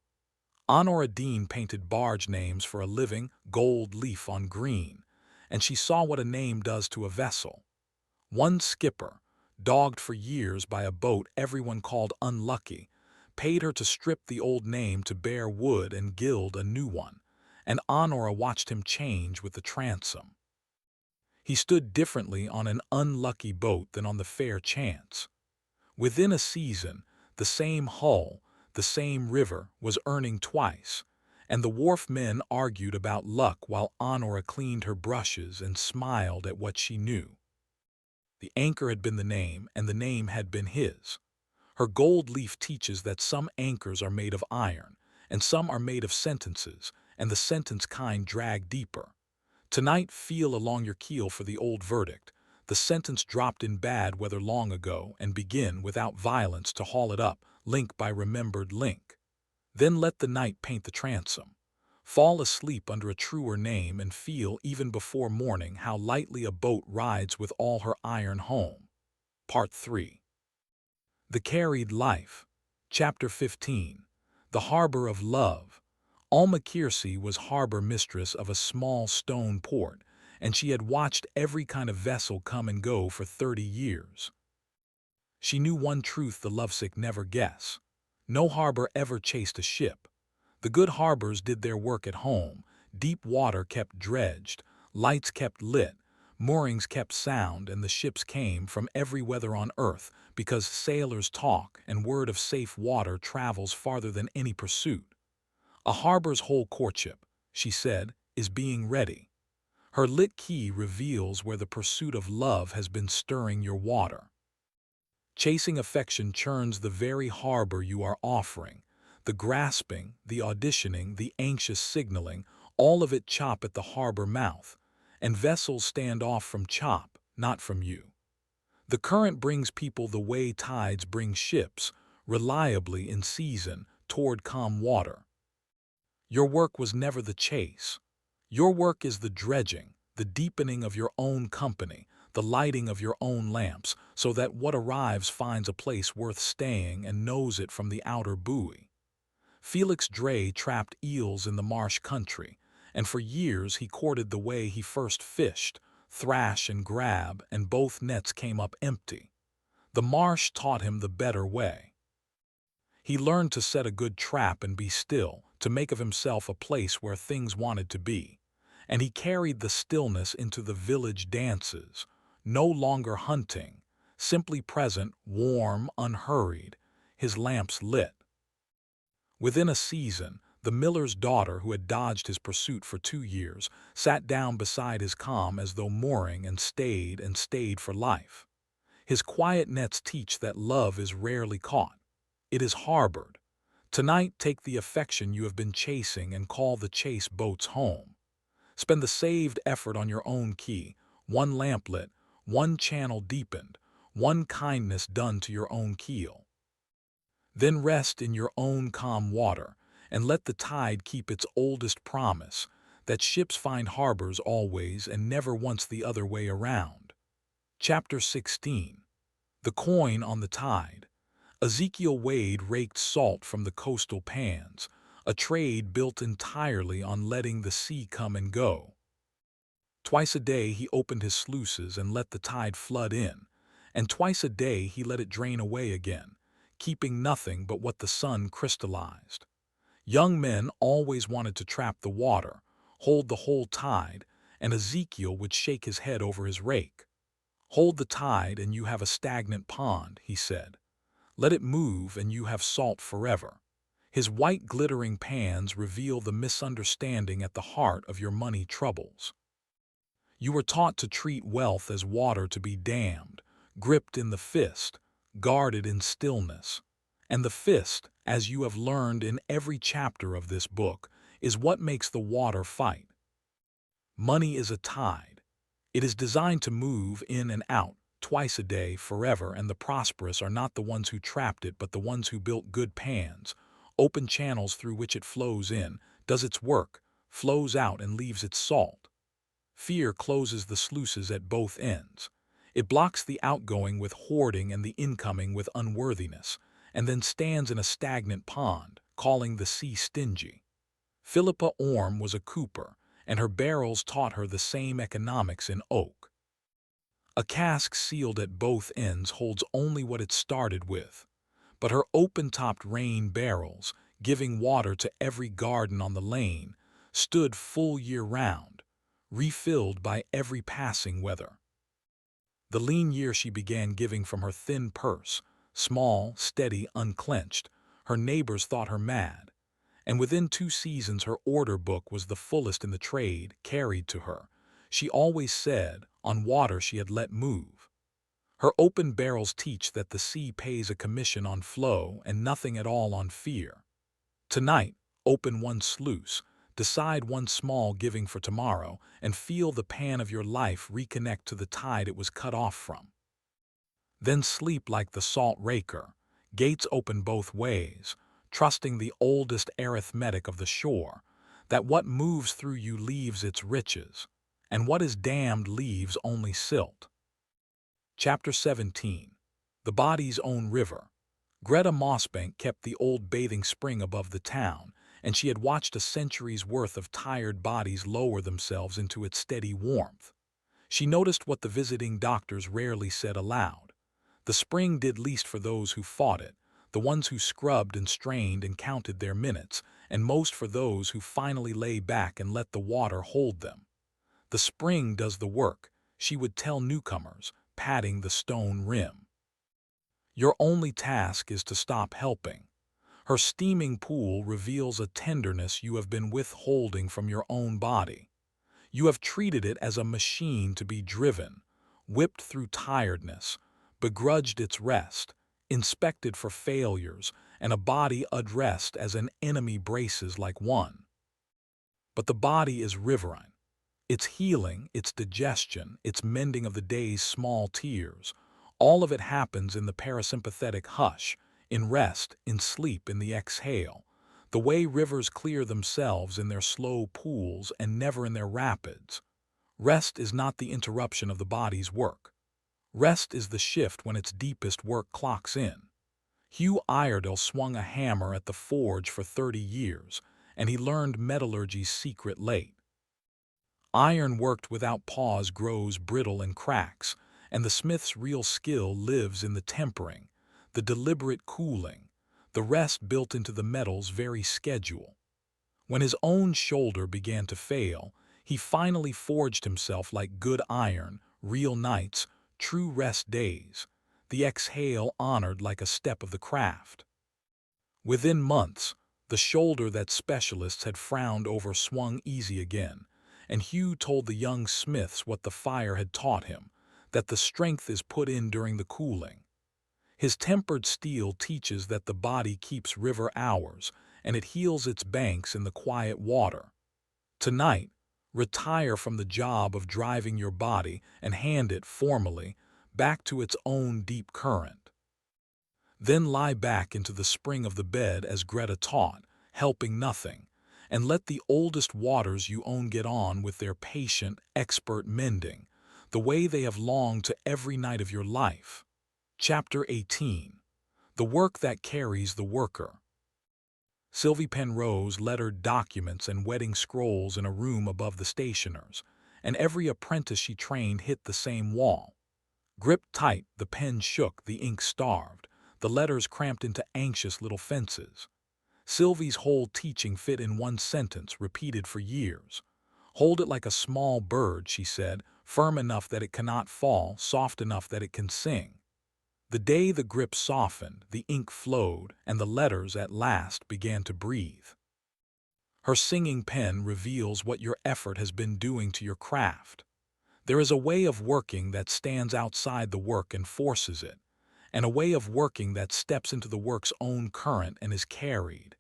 Honora Dean painted barge names for a living, gold leaf on green, and she saw what a name does to a vessel. One skipper, dogged for years by a boat everyone called unlucky, paid her to strip the old name to bare wood and gild a new one, and Honora watched him change with the transom. He stood differently on an unlucky boat than on the Fair Chance. Within a season, the same hull, the same river, was earning twice, and the wharf men argued about luck while Honora cleaned her brushes and smiled at what she knew. The anchor had been the name, and the name had been his. Her gold leaf teaches that some anchors are made of iron, and some are made of sentences, and the sentence kind drag deeper. Tonight, feel along your keel for the old verdict. The sentence dropped in bad weather long ago, and begin without violence to haul it up, link by remembered link. Then let the night paint the transom. Fall asleep under a truer name and feel even before morning how lightly a boat rides with all her iron home. Part 3. The Carried Life. Chapter 15. The Harbor of Love. Alma Kiersey was harbor mistress of a small stone port, and she had watched every kind of vessel come and go for 30 years. She knew one truth the lovesick never guess. No harbor ever chased a ship. The good harbors did their work at home. Deep water kept dredged, lights kept lit, moorings kept sound, and the ships came from every weather on earth because sailors talk and word of safe water travels farther than any pursuit. A harbor's whole courtship, she said, is being ready. Her lit key reveals where the pursuit of love has been stirring your water. Chasing affection churns the very harbor you are offering. The grasping, the auditioning, the anxious signaling, all of it chop at the harbor mouth, and vessels stand off from chop, not from you. The current brings people the way tides bring ships, reliably in season, toward calm water. Your work was never the chase. Your work is the dredging, the deepening of your own company, the lighting of your own lamps, so that what arrives finds a place worth staying and knows it from the outer buoy. Felix Dre trapped eels in the marsh country, and for years he courted the way he first fished, thrash and grab, and both nets came up empty. The marsh taught him the better way. He learned to set a good trap and be still, to make of himself a place where things wanted to be. And he carried the stillness into the village dances, no longer hunting, simply present, warm, unhurried, his lamps lit. Within a season, the miller's daughter, who had dodged his pursuit for 2 years, sat down beside his calm as though mooring and stayed for life. His quiet nets teach that love is rarely caught. It is harbored. Tonight, take the affection you have been chasing and call the chase boats home. Spend the saved effort on your own key, one lamp lit, one channel deepened, one kindness done to your own keel. Then rest in your own calm water, and let the tide keep its oldest promise, that ships find harbors always and never once the other way around. Chapter 16. The Coin on the Tide. Ezekiel Wade raked salt from the coastal pans, a trade built entirely on letting the sea come and go. Twice a day he opened his sluices and let the tide flood in, and twice a day he let it drain away again, keeping nothing but what the sun crystallized. Young men always wanted to trap the water, hold the whole tide, and Ezekiel would shake his head over his rake. "Hold the tide and you have a stagnant pond," he said. "Let it move and you have salt forever." His white glittering pans reveal the misunderstanding at the heart of your money troubles. You were taught to treat wealth as water to be dammed, gripped in the fist, guarded in stillness. And the fist, as you have learned in every chapter of this book, is what makes the water fight. Money is a tide. It is designed to move in and out, twice a day, forever, and the prosperous are not the ones who trapped it, but the ones who built good pans, open channels through which it flows in, does its work, flows out, and leaves its salt. Fear closes the sluices at both ends. It blocks the outgoing with hoarding and the incoming with unworthiness, and then stands in a stagnant pond, calling the sea stingy. Philippa Orme was a cooper, and her barrels taught her the same economics in oak. A cask sealed at both ends holds only what it started with, but her open-topped rain barrels, giving water to every garden on the lane, stood full year-round, refilled by every passing weather. The lean year she began giving from her thin purse, small, steady, unclenched. Her neighbors thought her mad, and within 2 seasons her order book was the fullest in the trade, carried to her, she always said, on water she had let move. Her open barrels teach that the sea pays a commission on flow and nothing at all on fear. Tonight, open one sluice, decide one small giving for tomorrow, and feel the pan of your life reconnect to the tide it was cut off from. Then sleep like the salt raker, gates open both ways, trusting the oldest arithmetic of the shore, that what moves through you leaves its riches, and what is dammed leaves only silt. Chapter 17. The Body's Own River. Greta Mossbank kept the old bathing spring above the town, and she had watched a century's worth of tired bodies lower themselves into its steady warmth. She noticed what the visiting doctors rarely said aloud. The spring did least for those who fought it, the ones who scrubbed and strained and counted their minutes, and most for those who finally lay back and let the water hold them. The spring does the work, she would tell newcomers, patting the stone rim. Your only task is to stop helping. Her steaming pool reveals a tenderness you have been withholding from your own body. You have treated it as a machine to be driven, whipped through tiredness, begrudged its rest, inspected for failures, and a body addressed as an enemy braces like one. But the body is riverine. Its healing, its digestion, its mending of the day's small tears, all of it happens in the parasympathetic hush, in rest, in sleep, in the exhale, the way rivers clear themselves in their slow pools and never in their rapids. Rest is not the interruption of the body's work. Rest is the shift when its deepest work clocks in. Hugh Iredale swung a hammer at the forge for 30 years, and he learned metallurgy's secret late. Iron worked without pause grows brittle and cracks, and the smith's real skill lives in the tempering, the deliberate cooling, the rest built into the metal's very schedule. When his own shoulder began to fail, he finally forged himself like good iron, real nights, true rest days, the exhale honored like a step of the craft. Within months, the shoulder that specialists had frowned over swung easy again, and Hugh told the young smiths what the fire had taught him, that the strength is put in during the cooling. His tempered steel teaches that the body keeps river hours, and it heals its banks in the quiet water. Tonight, retire from the job of driving your body and hand it, formally, back to its own deep current. Then lie back into the spring of the bed as Greta taught, helping nothing, and let the oldest waters you own get on with their patient, expert mending, the way they have longed to every night of your life. Chapter 18. The work that carries the worker. Sylvie Penrose lettered documents and wedding scrolls in a room above the stationer's, and every apprentice she trained hit the same wall. Gripped tight, the pen shook, the ink starved, the letters cramped into anxious little fences. Sylvie's whole teaching fit in one sentence, repeated for years. Hold it like a small bird, she said, firm enough that it cannot fall, soft enough that it can sing. The day the grip softened, the ink flowed, and the letters at last began to breathe. Her singing pen reveals what your effort has been doing to your craft. There is a way of working that stands outside the work and forces it, and a way of working that steps into the work's own current and is carried.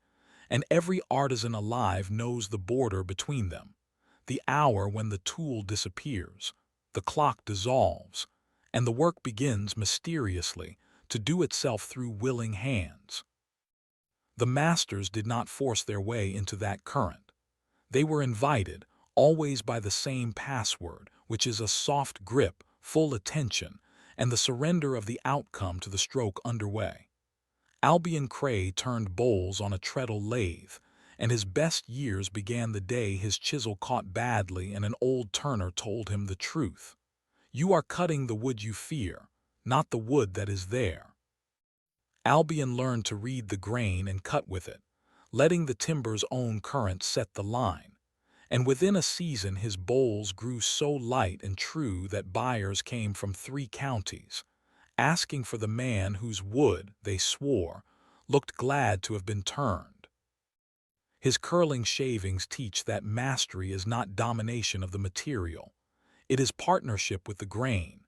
And every artisan alive knows the border between them, the hour when the tool disappears, the clock dissolves, and the work begins mysteriously to do itself through willing hands. The masters did not force their way into that current. They were invited, always by the same password, which is a soft grip, full attention, and the surrender of the outcome to the stroke underway. Albion Cray turned bowls on a treadle lathe, and his best years began the day his chisel caught badly and an old turner told him the truth. You are cutting the wood you fear, not the wood that is there. Albion learned to read the grain and cut with it, letting the timber's own current set the line. And within a season his bowls grew so light and true that buyers came from 3 counties, asking for the man whose wood, they swore, looked glad to have been turned. His curling shavings teach that mastery is not domination of the material. It is partnership with the grain.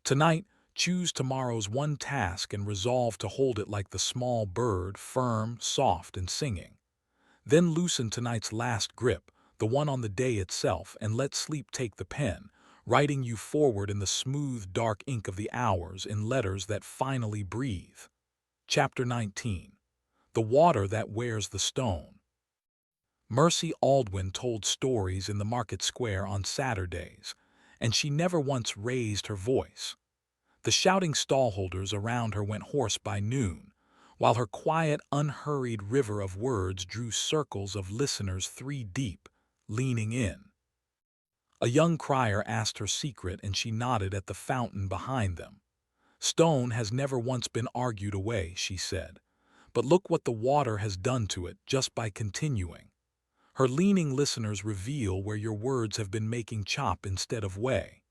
Tonight, choose tomorrow's one task and resolve to hold it like the small bird, firm, soft, and singing. Then loosen tonight's last grip, the one on the day itself, and let sleep take the pen, writing you forward in the smooth, dark ink of the hours in letters that finally breathe. Chapter 19. The Water That Wears the Stone. Mercy Aldwin told stories in the market square on Saturdays, and she never once raised her voice. The shouting stallholders around her went hoarse by noon, while her quiet, unhurried river of words drew circles of listeners 3 deep, leaning in. A young crier asked her secret, and she nodded at the fountain behind them. Stone has never once been argued away, she said, but look what the water has done to it just by continuing. Her leaning listeners reveal where your words have been making chop instead of way.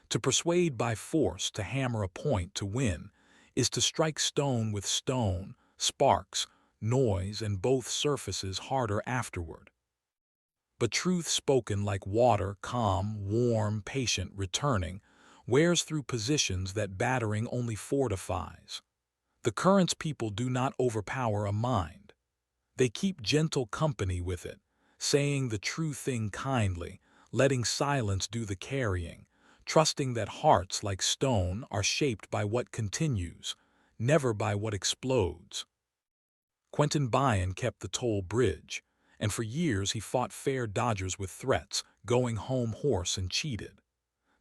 To persuade by force, to hammer a point, to win, is to strike stone with stone, sparks, noise, and both surfaces harder afterward. But truth spoken like water, calm, warm, patient, returning, wears through positions that battering only fortifies. The current's people do not overpower a mind. They keep gentle company with it, saying the true thing kindly, letting silence do the carrying, trusting that hearts like stone are shaped by what continues, never by what explodes. Quentin Byron kept the toll bridge, and for years he fought fair dodgers with threats, going home hoarse and cheated.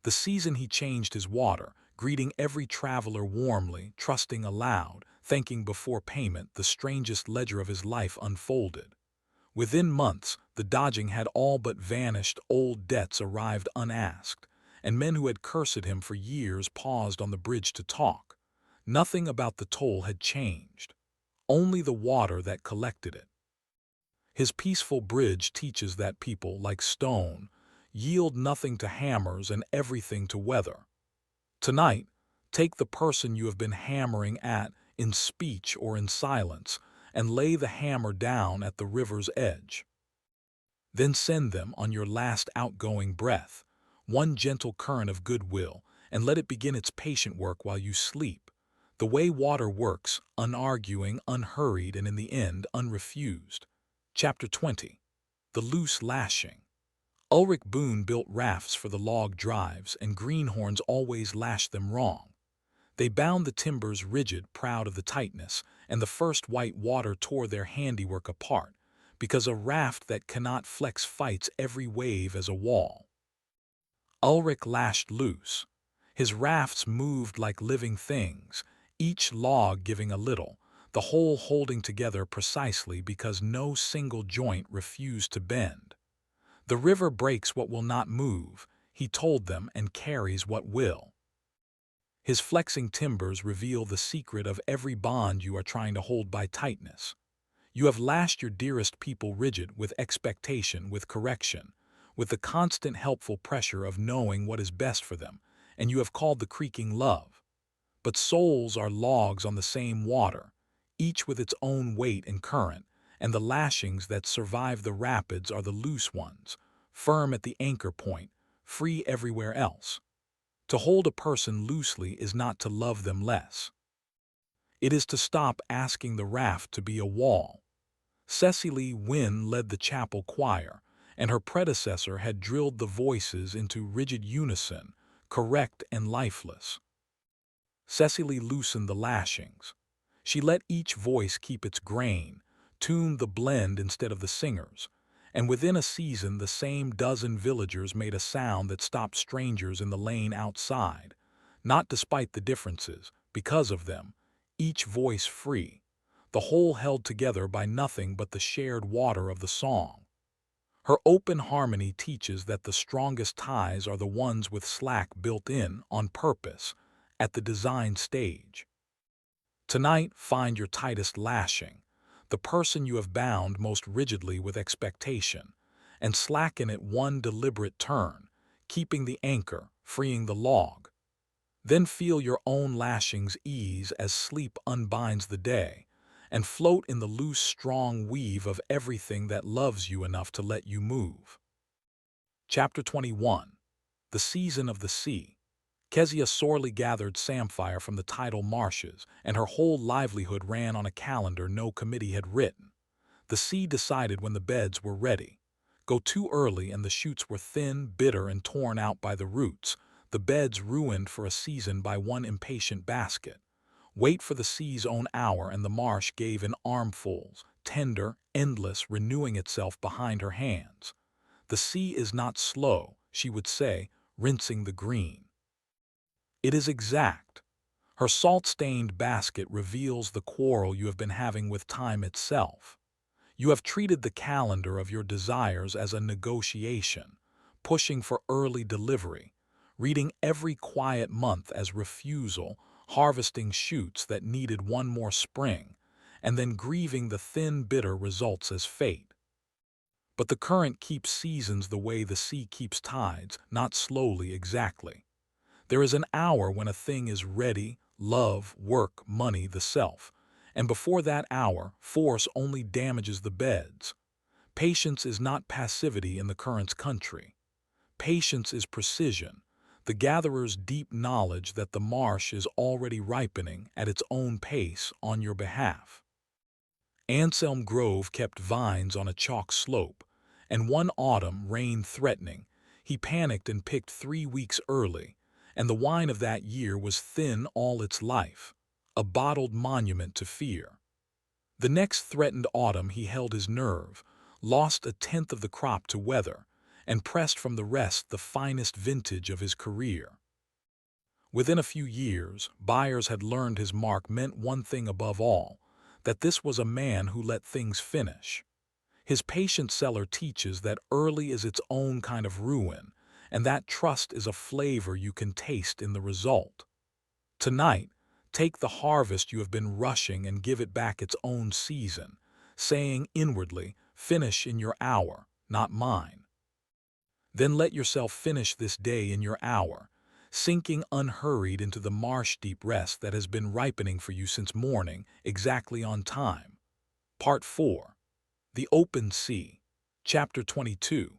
The season he changed his water, greeting every traveler warmly, trusting aloud, thanking before payment, the strangest ledger of his life unfolded. Within months, the dodging had all but vanished, old debts arrived unasked, and men who had cursed him for years paused on the bridge to talk. Nothing about the toll had changed, only the water that collected it. His peaceful bridge teaches that people, like stone, yield nothing to hammers and everything to weather. Tonight, take the person you have been hammering at in speech or in silence, and lay the hammer down at the river's edge. Then send them on your last outgoing breath, one gentle current of goodwill, and let it begin its patient work while you sleep. The way water works, unarguing, unhurried, and in the end, unrefused. Chapter 20. The Loose Lashing. Ulrich Boone built rafts for the log drives, and greenhorns always lashed them wrong. They bound the timbers rigid, proud of the tightness, and the first white water tore their handiwork apart, because a raft that cannot flex fights every wave as a wall. Ulrich lashed loose. His rafts moved like living things, each log giving a little, the whole holding together precisely because no single joint refused to bend. The river breaks what will not move, he told them, and carries what will. His flexing timbers reveal the secret of every bond you are trying to hold by tightness. You have lashed your dearest people rigid with expectation, with correction, with the constant helpful pressure of knowing what is best for them, and you have called the creaking love. But souls are logs on the same water, each with its own weight and current, and the lashings that survive the rapids are the loose ones, firm at the anchor point, free everywhere else. To hold a person loosely is not to love them less. It is to stop asking the raft to be a wall. Cecily Wynne led the chapel choir, and her predecessor had drilled the voices into rigid unison, correct and lifeless. Cecily loosened the lashings. She let each voice keep its grain, tuned the blend instead of the singers, and within a season the same dozen villagers made a sound that stopped strangers in the lane outside, not despite the differences, because of them, each voice free, the whole held together by nothing but the shared water of the song. Her open harmony teaches that the strongest ties are the ones with slack built in on purpose at the design stage. Tonight, find your tightest lashing, the person you have bound most rigidly with expectation, and slacken it one deliberate turn, keeping the anchor, freeing the log. Then feel your own lashings ease as sleep unbinds the day, and float in the loose, strong weave of everything that loves you enough to let you move. Chapter 21. The Season of the Sea. Kezia sorely gathered samphire from the tidal marshes, and her whole livelihood ran on a calendar no committee had written. The sea decided when the beds were ready. Go too early and the shoots were thin, bitter, and torn out by the roots, the beds ruined for a season by one impatient basket. Wait for the sea's own hour, and the marsh gave in armfuls, tender, endless, renewing itself behind her hands. The sea is not slow, she would say, rinsing the green. It is exact. Her salt-stained basket reveals the quarrel you have been having with time itself. You have treated the calendar of your desires as a negotiation, pushing for early delivery, reading every quiet month as refusal, harvesting shoots that needed one more spring, and then grieving the thin, bitter results as fate. But the current keeps seasons the way the sea keeps tides, not slowly exactly. There is an hour when a thing is ready, love, work, money, the self, and before that hour, force only damages the beds. Patience is not passivity in the current's country. Patience is precision, the gatherer's deep knowledge that the marsh is already ripening at its own pace on your behalf. Anselm Grove kept vines on a chalk slope, and one autumn, rain threatening, he panicked and picked 3 weeks early, and the wine of that year was thin all its life, a bottled monument to fear. The next threatened autumn he held his nerve, lost 1/10 of the crop to weather, and pressed from the rest the finest vintage of his career. Within a few years, buyers had learned his mark meant one thing above all, that this was a man who let things finish. His patient seller teaches that early is its own kind of ruin, and that trust is a flavor you can taste in the result. Tonight, take the harvest you have been rushing and give it back its own season, saying inwardly, finish in your hour, not mine. Then let yourself finish this day in your hour, sinking unhurried into the marsh-deep rest that has been ripening for you since morning, exactly on time. Part 4. The Open Sea. Chapter 22.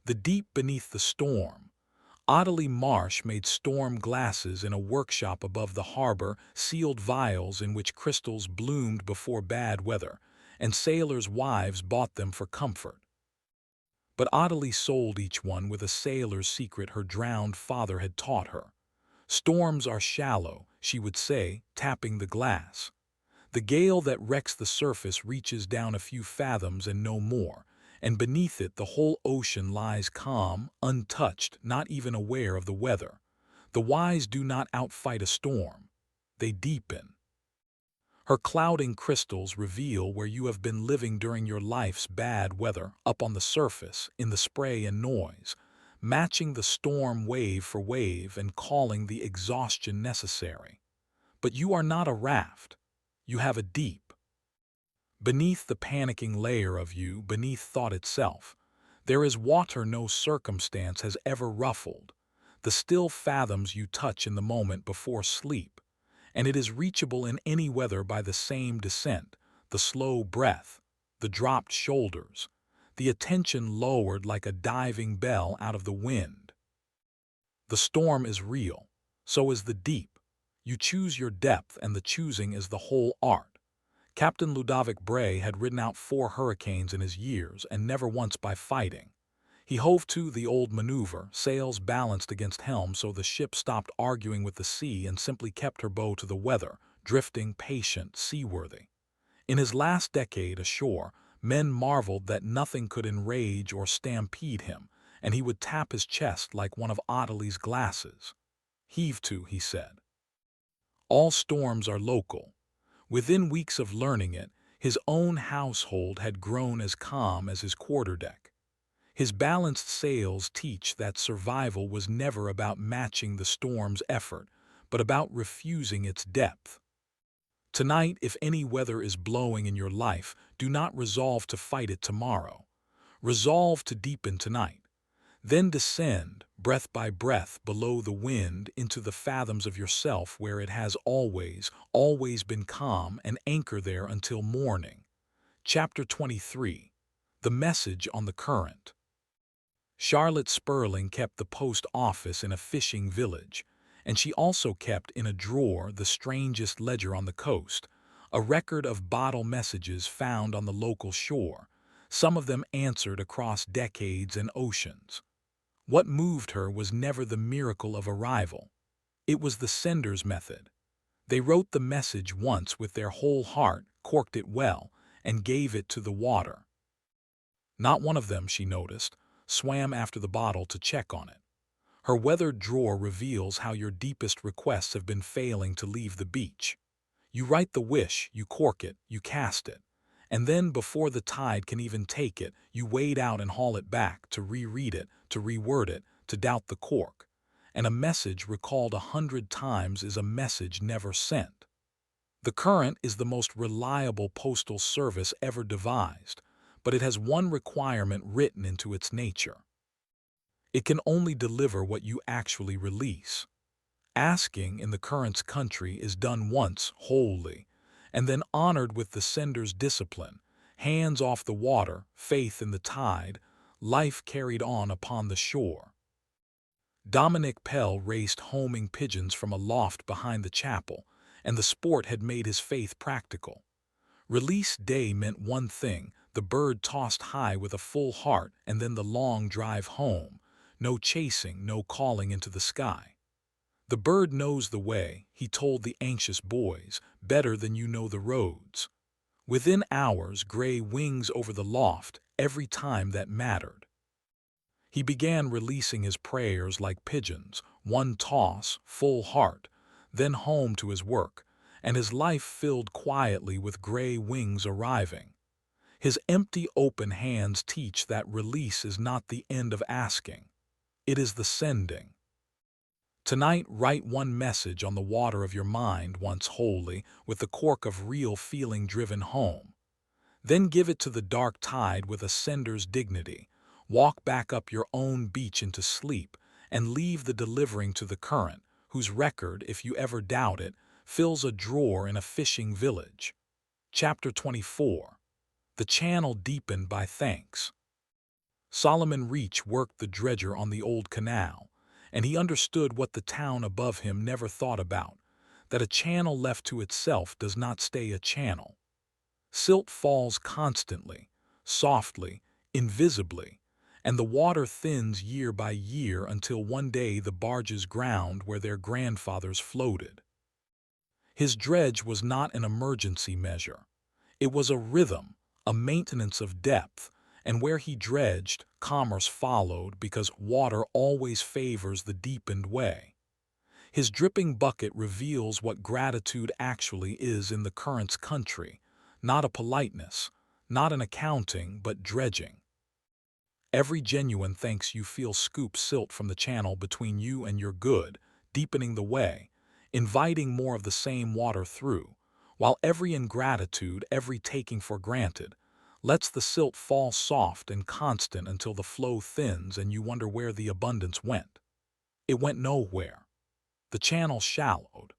The Deep Beneath the Storm. Ottilie Marsh made storm glasses in a workshop above the harbor, sealed vials in which crystals bloomed before bad weather, and sailors' wives bought them for comfort. But Ottilie sold each one with a sailor's secret her drowned father had taught her. Storms are shallow, she would say, tapping the glass. The gale that wrecks the surface reaches down a few fathoms and no more, and beneath it the whole ocean lies calm, untouched, not even aware of the weather. The wise do not outfight a storm. They deepen. Her clouding crystals reveal where you have been living during your life's bad weather, up on the surface, in the spray and noise, matching the storm wave for wave and calling the exhaustion necessary. But you are not a raft. You have a deep. Beneath the panicking layer of you, beneath thought itself, there is water no circumstance has ever ruffled, the still fathoms you touch in the moment before sleep, and it is reachable in any weather by the same descent, the slow breath, the dropped shoulders, the attention lowered like a diving bell out of the wind. The storm is real, so is the deep. You choose your depth, and the choosing is the whole art. Captain Ludovic Bray had ridden out 4 hurricanes in his years, and never once by fighting. He hove to the old maneuver, sails balanced against helm so the ship stopped arguing with the sea and simply kept her bow to the weather, drifting, patient, seaworthy. In his last decade ashore, men marveled that nothing could enrage or stampede him, and he would tap his chest like one of Ottilie's glasses. "Heave to," he said. All storms are local. Within weeks of learning it, his own household had grown as calm as his quarterdeck. His balanced sails teach that survival was never about matching the storm's effort, but about refusing its depth. Tonight, if any weather is blowing in your life, do not resolve to fight it tomorrow. Resolve to deepen tonight. Then descend, breath by breath, below the wind into the fathoms of yourself where it has always, always been calm, and anchor there until morning. Chapter 23. The Message on the Current. Charlotte Sperling kept the post office in a fishing village, and she also kept in a drawer the strangest ledger on the coast, a record of bottle messages found on the local shore, some of them answered across decades and oceans. What moved her was never the miracle of arrival. It was the sender's method. They wrote the message once with their whole heart, corked it well, and gave it to the water. Not one of them, she noticed, swam after the bottle to check on it. Her weathered drawer reveals how your deepest requests have been failing to leave the beach. You write the wish, you cork it, you cast it. And then, before the tide can even take it, you wade out and haul it back, to reread it, to reword it, to doubt the cork. And a message recalled 100 times is a message never sent. The Current is the most reliable postal service ever devised, but it has one requirement written into its nature. It can only deliver what you actually release. Asking in the Current's country is done once, wholly, and then honored with the sender's discipline, hands off the water, faith in the tide, life carried on upon the shore. Dominic Pell raced homing pigeons from a loft behind the chapel, and the sport had made his faith practical. Release day meant one thing, the bird tossed high with a full heart, and then the long drive home, no chasing, no calling into the sky. The bird knows the way, he told the anxious boys, better than you know the roads. Within hours, gray wings over the loft, every time that mattered. He began releasing his prayers like pigeons, one toss, full heart, then home to his work, and his life filled quietly with gray wings arriving. His empty open hands teach that release is not the end of asking. It is the sending. Tonight, write one message on the water of your mind once wholly, with the cork of real feeling driven home. Then give it to the dark tide with a sender's dignity. Walk back up your own beach into sleep, and leave the delivering to the Current, whose record, if you ever doubt it, fills a drawer in a fishing village. Chapter 24. The Channel Deepened by Thanks. Solomon Reach worked the dredger on the old canal, and he understood what the town above him never thought about, that a channel left to itself does not stay a channel. Silt falls constantly, softly, invisibly, and the water thins year by year until one day the barges ground where their grandfathers floated. His dredge was not an emergency measure. It was a rhythm, a maintenance of depth, and where he dredged, commerce followed because water always favors the deepened way. His dripping bucket reveals what gratitude actually is in the current's country, not a politeness, not an accounting, but dredging. Every genuine thanks you feel scoops silt from the channel between you and your good, deepening the way, inviting more of the same water through, while every ingratitude, every taking for granted, lets the silt fall soft and constant until the flow thins and you wonder where the abundance went. It went nowhere. The channel shallowed.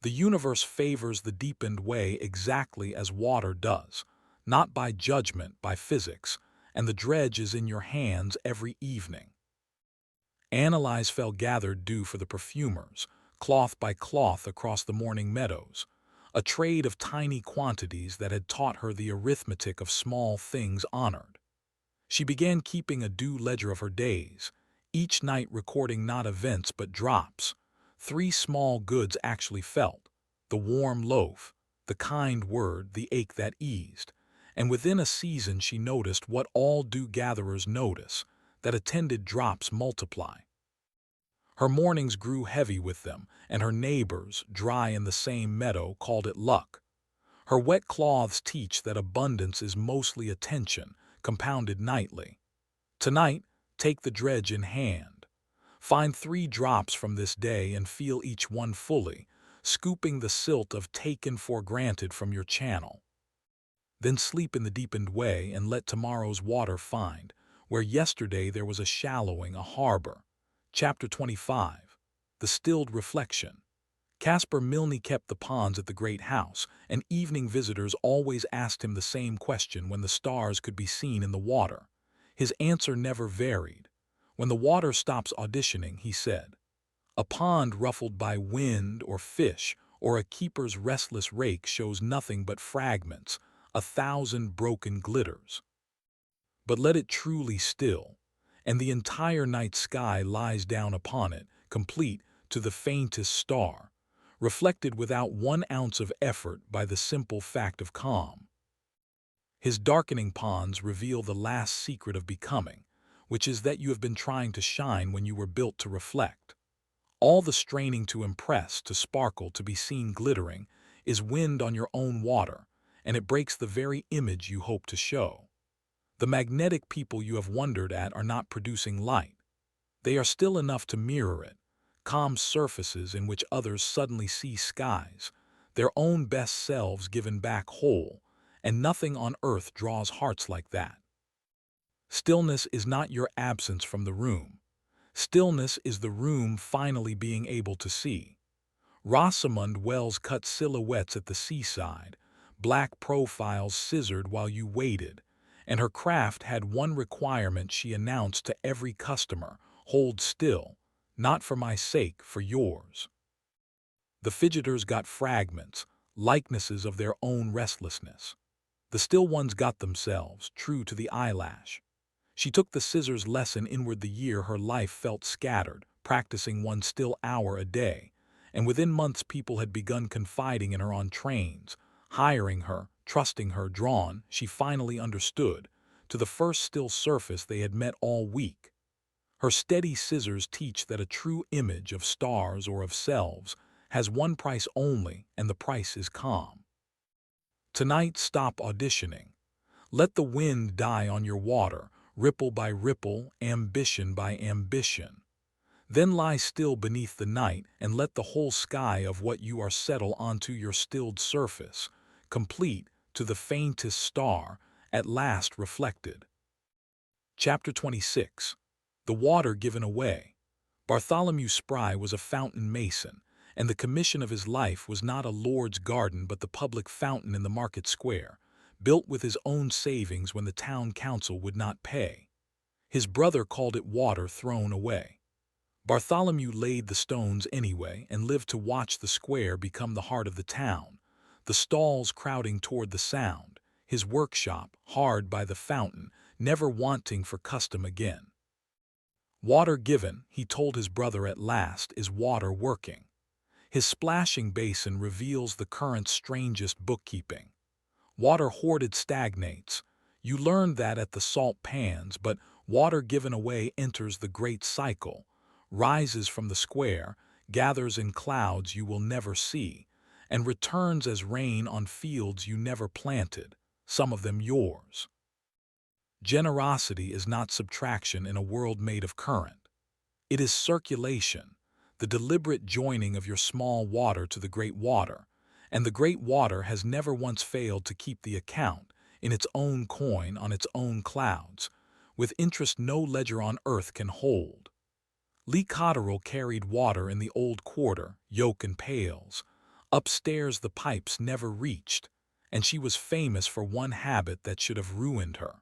The universe favors the deepened way exactly as water does, not by judgment, by physics, and the dredge is in your hands every evening. Analyze fell gathered dew for the perfumers, cloth by cloth across the morning meadows, a trade of tiny quantities that had taught her the arithmetic of small things honored. She began keeping a dew ledger of her days, each night recording not events but drops. 3 small goods actually felt: the warm loaf, the kind word, the ache that eased. And within a season she noticed what all dew-gatherers notice, that attended drops multiply. Her mornings grew heavy with them, and her neighbors, dry in the same meadow, called it luck. Her wet cloths teach that abundance is mostly attention, compounded nightly. Tonight, take the dredge in hand. Find 3 drops from this day and feel each one fully, scooping the silt of taken for granted from your channel. Then sleep in the deepened way and let tomorrow's water find, where yesterday there was a shallowing, a harbor. Chapter 25. The Stilled Reflection. Caspar Milne kept the ponds at the great house, and evening visitors always asked him the same question when the stars could be seen in the water. His answer never varied. When the water stops auditioning, he said, a pond ruffled by wind or fish or a keeper's restless rake shows nothing but fragments, 1,000 broken glitters. But let it truly still, and the entire night sky lies down upon it, complete to the faintest star, reflected without 1 ounce of effort by the simple fact of calm. His darkening ponds reveal the last secret of becoming, which is that you have been trying to shine when you were built to reflect. All the straining to impress, to sparkle, to be seen glittering, is wind on your own water, and it breaks the very image you hope to show. The magnetic people you have wondered at are not producing light. They are still enough to mirror it, calm surfaces in which others suddenly see skies, their own best selves given back whole, and nothing on earth draws hearts like that. Stillness is not your absence from the room. Stillness is the room finally being able to see. Rosamund Wells cut silhouettes at the seaside, black profiles scissored while you waited, and her craft had one requirement she announced to every customer: hold still, not for my sake, for yours. The fidgeters got fragments, likenesses of their own restlessness. The still ones got themselves, true to the eyelash. She took the scissors lesson inward the year her life felt scattered, practicing 1 still hour a day, and within months people had begun confiding in her on trains, hiring her, trusting her, drawn, she finally understood, to the first still surface they had met all week. Her steady scissors teach that a true image of stars or of selves has 1 price only, and the price is calm. Tonight, stop auditioning. Let the wind die on your water, ripple by ripple, ambition by ambition. Then lie still beneath the night and let the whole sky of what you are settle onto your stilled surface, complete to the faintest star, at last reflected. Chapter 26. The Water Given Away. Bartholomew Spry was a fountain mason, and the commission of his life was not a lord's garden but the public fountain in the market square, built with his own savings when the town council would not pay. His brother called it water thrown away. Bartholomew laid the stones anyway and lived to watch the square become the heart of the town, the stalls crowding toward the sound, his workshop, hard by the fountain, never wanting for custom again. Water given, he told his brother at last, is water working. His splashing basin reveals the current's strangest bookkeeping. Water hoarded stagnates. You learned that at the salt pans, but water given away enters the great cycle, rises from the square, gathers in clouds you will never see, and returns as rain on fields you never planted, some of them yours. Generosity is not subtraction in a world made of current. It is circulation, the deliberate joining of your small water to the great water, and the great water has never once failed to keep the account, in its own coin on its own clouds, with interest no ledger on earth can hold. Lee Cotterill carried water in the old quarter, yoke and pails. Upstairs the pipes never reached, and she was famous for one habit that should have ruined her.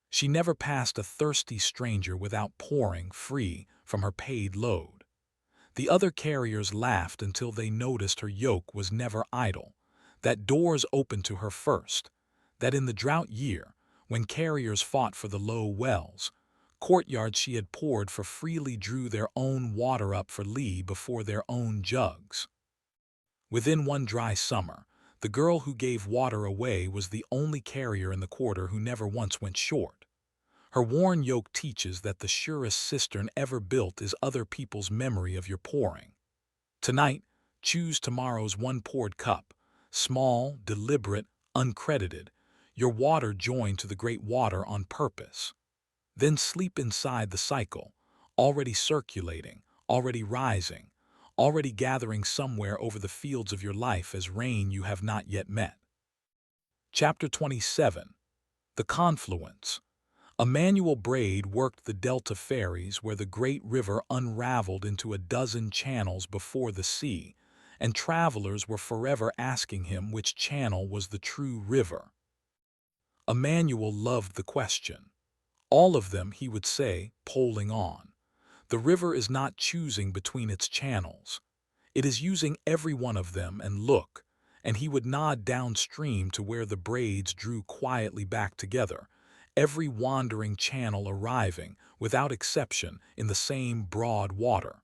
She never passed a thirsty stranger without pouring, free, from her paid load. The other carriers laughed until they noticed her yoke was never idle, that doors opened to her first, that in the drought year, when carriers fought for the low wells, courtyards she had poured for freely drew their own water up for Lee before their own jugs. Within one dry summer, the girl who gave water away was the only carrier in the quarter who never once went short. Her worn yoke teaches that the surest cistern ever built is other people's memory of your pouring. Tonight, choose tomorrow's one-poured cup, small, deliberate, uncredited, your water joined to the great water on purpose. Then sleep inside the cycle, already circulating, already rising, already gathering somewhere over the fields of your life as rain you have not yet met. Chapter 27. The Confluence. Emanuel Braid worked the Delta ferries where the great river unraveled into a dozen channels before the sea, and travelers were forever asking him which channel was the true river. Emanuel loved the question. All of them, he would say, poling on. The river is not choosing between its channels. It is using every one of them, and look, and he would nod downstream to where the braids drew quietly back together, every wandering channel arriving, without exception, in the same broad water.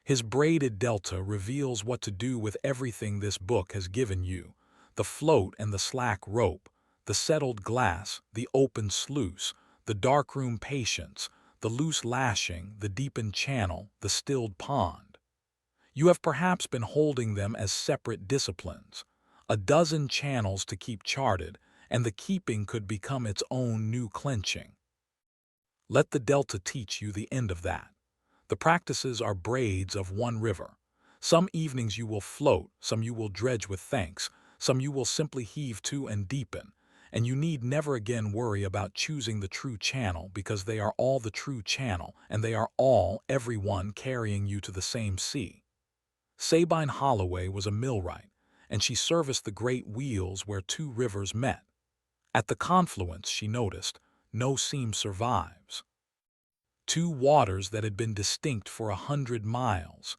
His braided delta reveals what to do with everything this book has given you, the float and the slack rope, the settled glass, the open sluice, the darkroom patience, the loose lashing, the deepened channel, the stilled pond. You have perhaps been holding them as separate disciplines, a dozen channels to keep charted, and the keeping could become its own new clenching. Let the delta teach you the end of that. The practices are braids of one river. Some evenings you will float, some you will dredge with thanks, some you will simply heave to and deepen, and you need never again worry about choosing the true channel because they are all the true channel and they are all, every one, carrying you to the same sea. Sabine Holloway was a millwright, and she serviced the great wheels where two rivers met. At the confluence, she noticed, no seam survives. Two waters that had been distinct for 100 miles,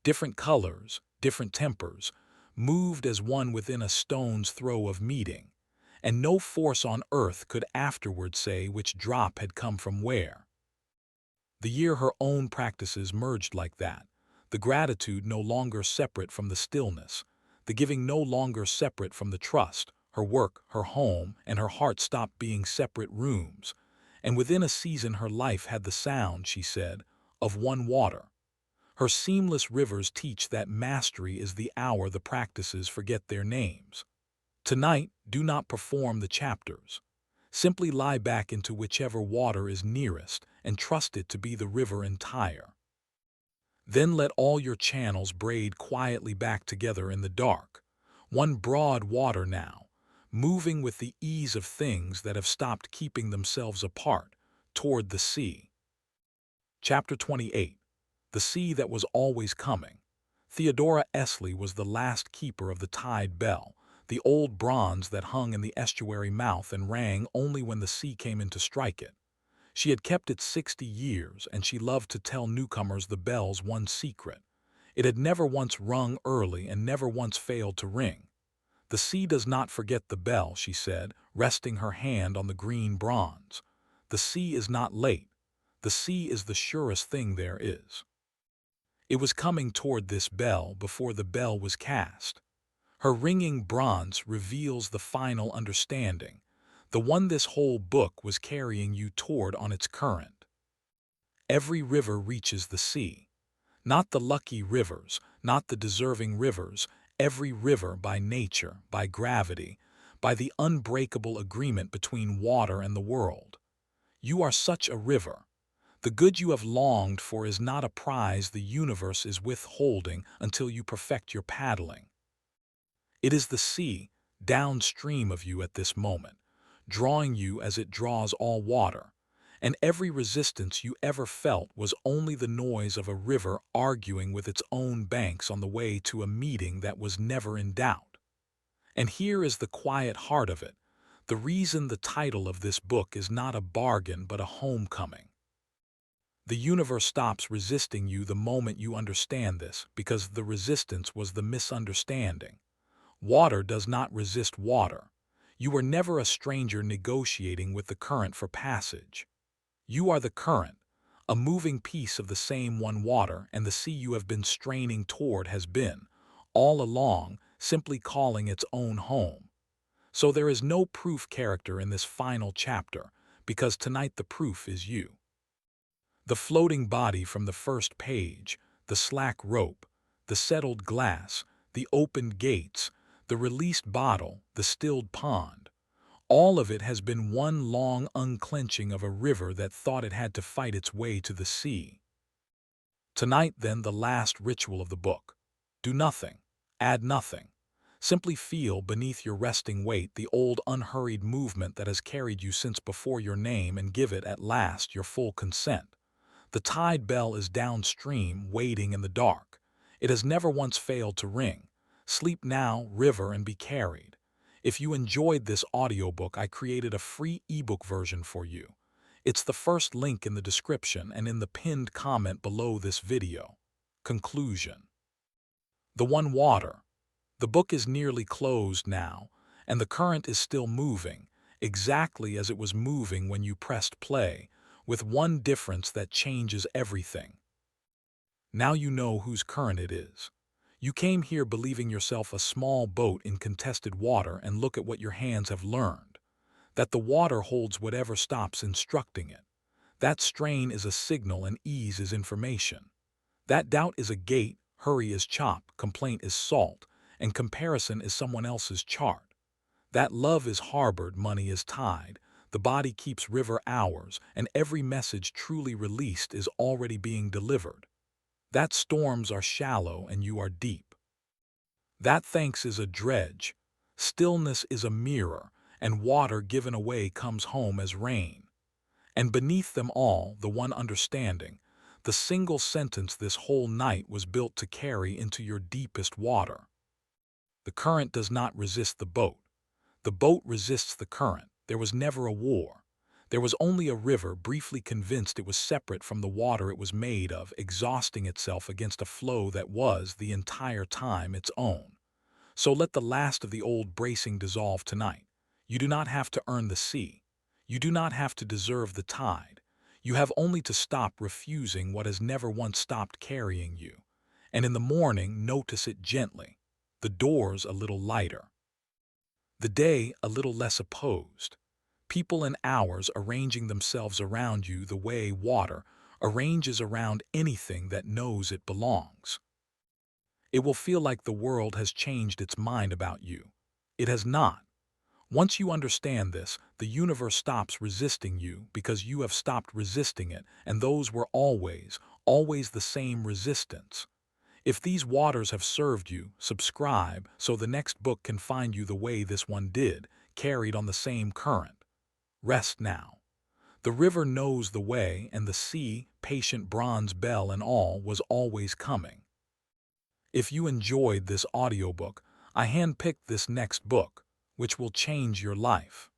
different colors, different tempers, moved as one within a stone's throw of meeting, and no force on earth could afterward say which drop had come from where. The year her own practices merged like that, the gratitude no longer separate from the stillness, the giving no longer separate from the trust, her work, her home, and her heart stopped being separate rooms, and within a season her life had the sound, she said, of one water. Her seamless rivers teach that mastery is the hour the practices forget their names. Tonight, do not perform the chapters. Simply lie back into whichever water is nearest and trust it to be the river entire. Then let all your channels braid quietly back together in the dark, one broad water now, moving with the ease of things that have stopped keeping themselves apart, toward the sea. Chapter 28. The Sea That Was Always Coming. Theodora Esley was the last keeper of the tide bell, the old bronze that hung in the estuary mouth and rang only when the sea came in to strike it. She had kept it 60 years, and she loved to tell newcomers the bell's one secret. It had never once rung early and never once failed to ring. The sea does not forget the bell, she said, resting her hand on the green bronze. The sea is not late. The sea is the surest thing there is. It was coming toward this bell before the bell was cast. Her ringing bronze reveals the final understanding, the one this whole book was carrying you toward on its current. Every river reaches the sea. Not the lucky rivers, not the deserving rivers, every river by nature, by gravity, by the unbreakable agreement between water and the world. You are such a river. The good you have longed for is not a prize the universe is withholding until you perfect your paddling. It is the sea, downstream of you at this moment, drawing you as it draws all water, and every resistance you ever felt was only the noise of a river arguing with its own banks on the way to a meeting that was never in doubt. And here is the quiet heart of it, the reason the title of this book is not a bargain but a homecoming. The universe stops resisting you the moment you understand this, because the resistance was the misunderstanding. Water does not resist water. You were never a stranger negotiating with the current for passage. You are the current, a moving piece of the same one water, and the sea you have been straining toward has been, all along, simply calling its own home. So there is no proof character in this final chapter, because tonight the proof is you. The floating body from the first page, the slack rope, the settled glass, the opened gates, the released bottle, the stilled pond, all of it has been one long unclenching of a river that thought it had to fight its way to the sea. Tonight, then, the last ritual of the book. Do nothing. Add nothing. Simply feel beneath your resting weight the old unhurried movement that has carried you since before your name, and give it at last your full consent. The tide bell is downstream, waiting in the dark. It has never once failed to ring. Sleep now, river, and be carried. If you enjoyed this audiobook, I created a free ebook version for you. It's the first link in the description and in the pinned comment below this video. Conclusion. The One Water. The book is nearly closed now, and the current is still moving, exactly as it was moving when you pressed play, with one difference that changes everything. Now you know whose current it is. You came here believing yourself a small boat in contested water, and look at what your hands have learned. That the water holds whatever stops instructing it. That strain is a signal and ease is information. That doubt is a gate, hurry is chop, complaint is salt, and comparison is someone else's chart. That love is harbored, money is tide, the body keeps river hours, and every message truly released is already being delivered. That storms are shallow and you are deep. That thanks is a dredge, stillness is a mirror, and water given away comes home as rain. And beneath them all, the one understanding, the single sentence this whole night was built to carry into your deepest water. The current does not resist the boat. The boat resists the current. There was never a war. There was only a river briefly convinced it was separate from the water it was made of, exhausting itself against a flow that was, the entire time, its own. So let the last of the old bracing dissolve tonight. You do not have to earn the sea. You do not have to deserve the tide. You have only to stop refusing what has never once stopped carrying you. And in the morning, notice it gently. The doors a little lighter. The day a little less opposed. People and hours arranging themselves around you the way water arranges around anything that knows it belongs. It will feel like the world has changed its mind about you. It has not. Once you understand this, the universe stops resisting you because you have stopped resisting it, and those were always, always the same resistance. If these waters have served you, subscribe so the next book can find you the way this one did, carried on the same current. Rest now. The river knows the way, and the sea, patient bronze bell and all, was always coming. If you enjoyed this audiobook, I handpicked this next book, which will change your life.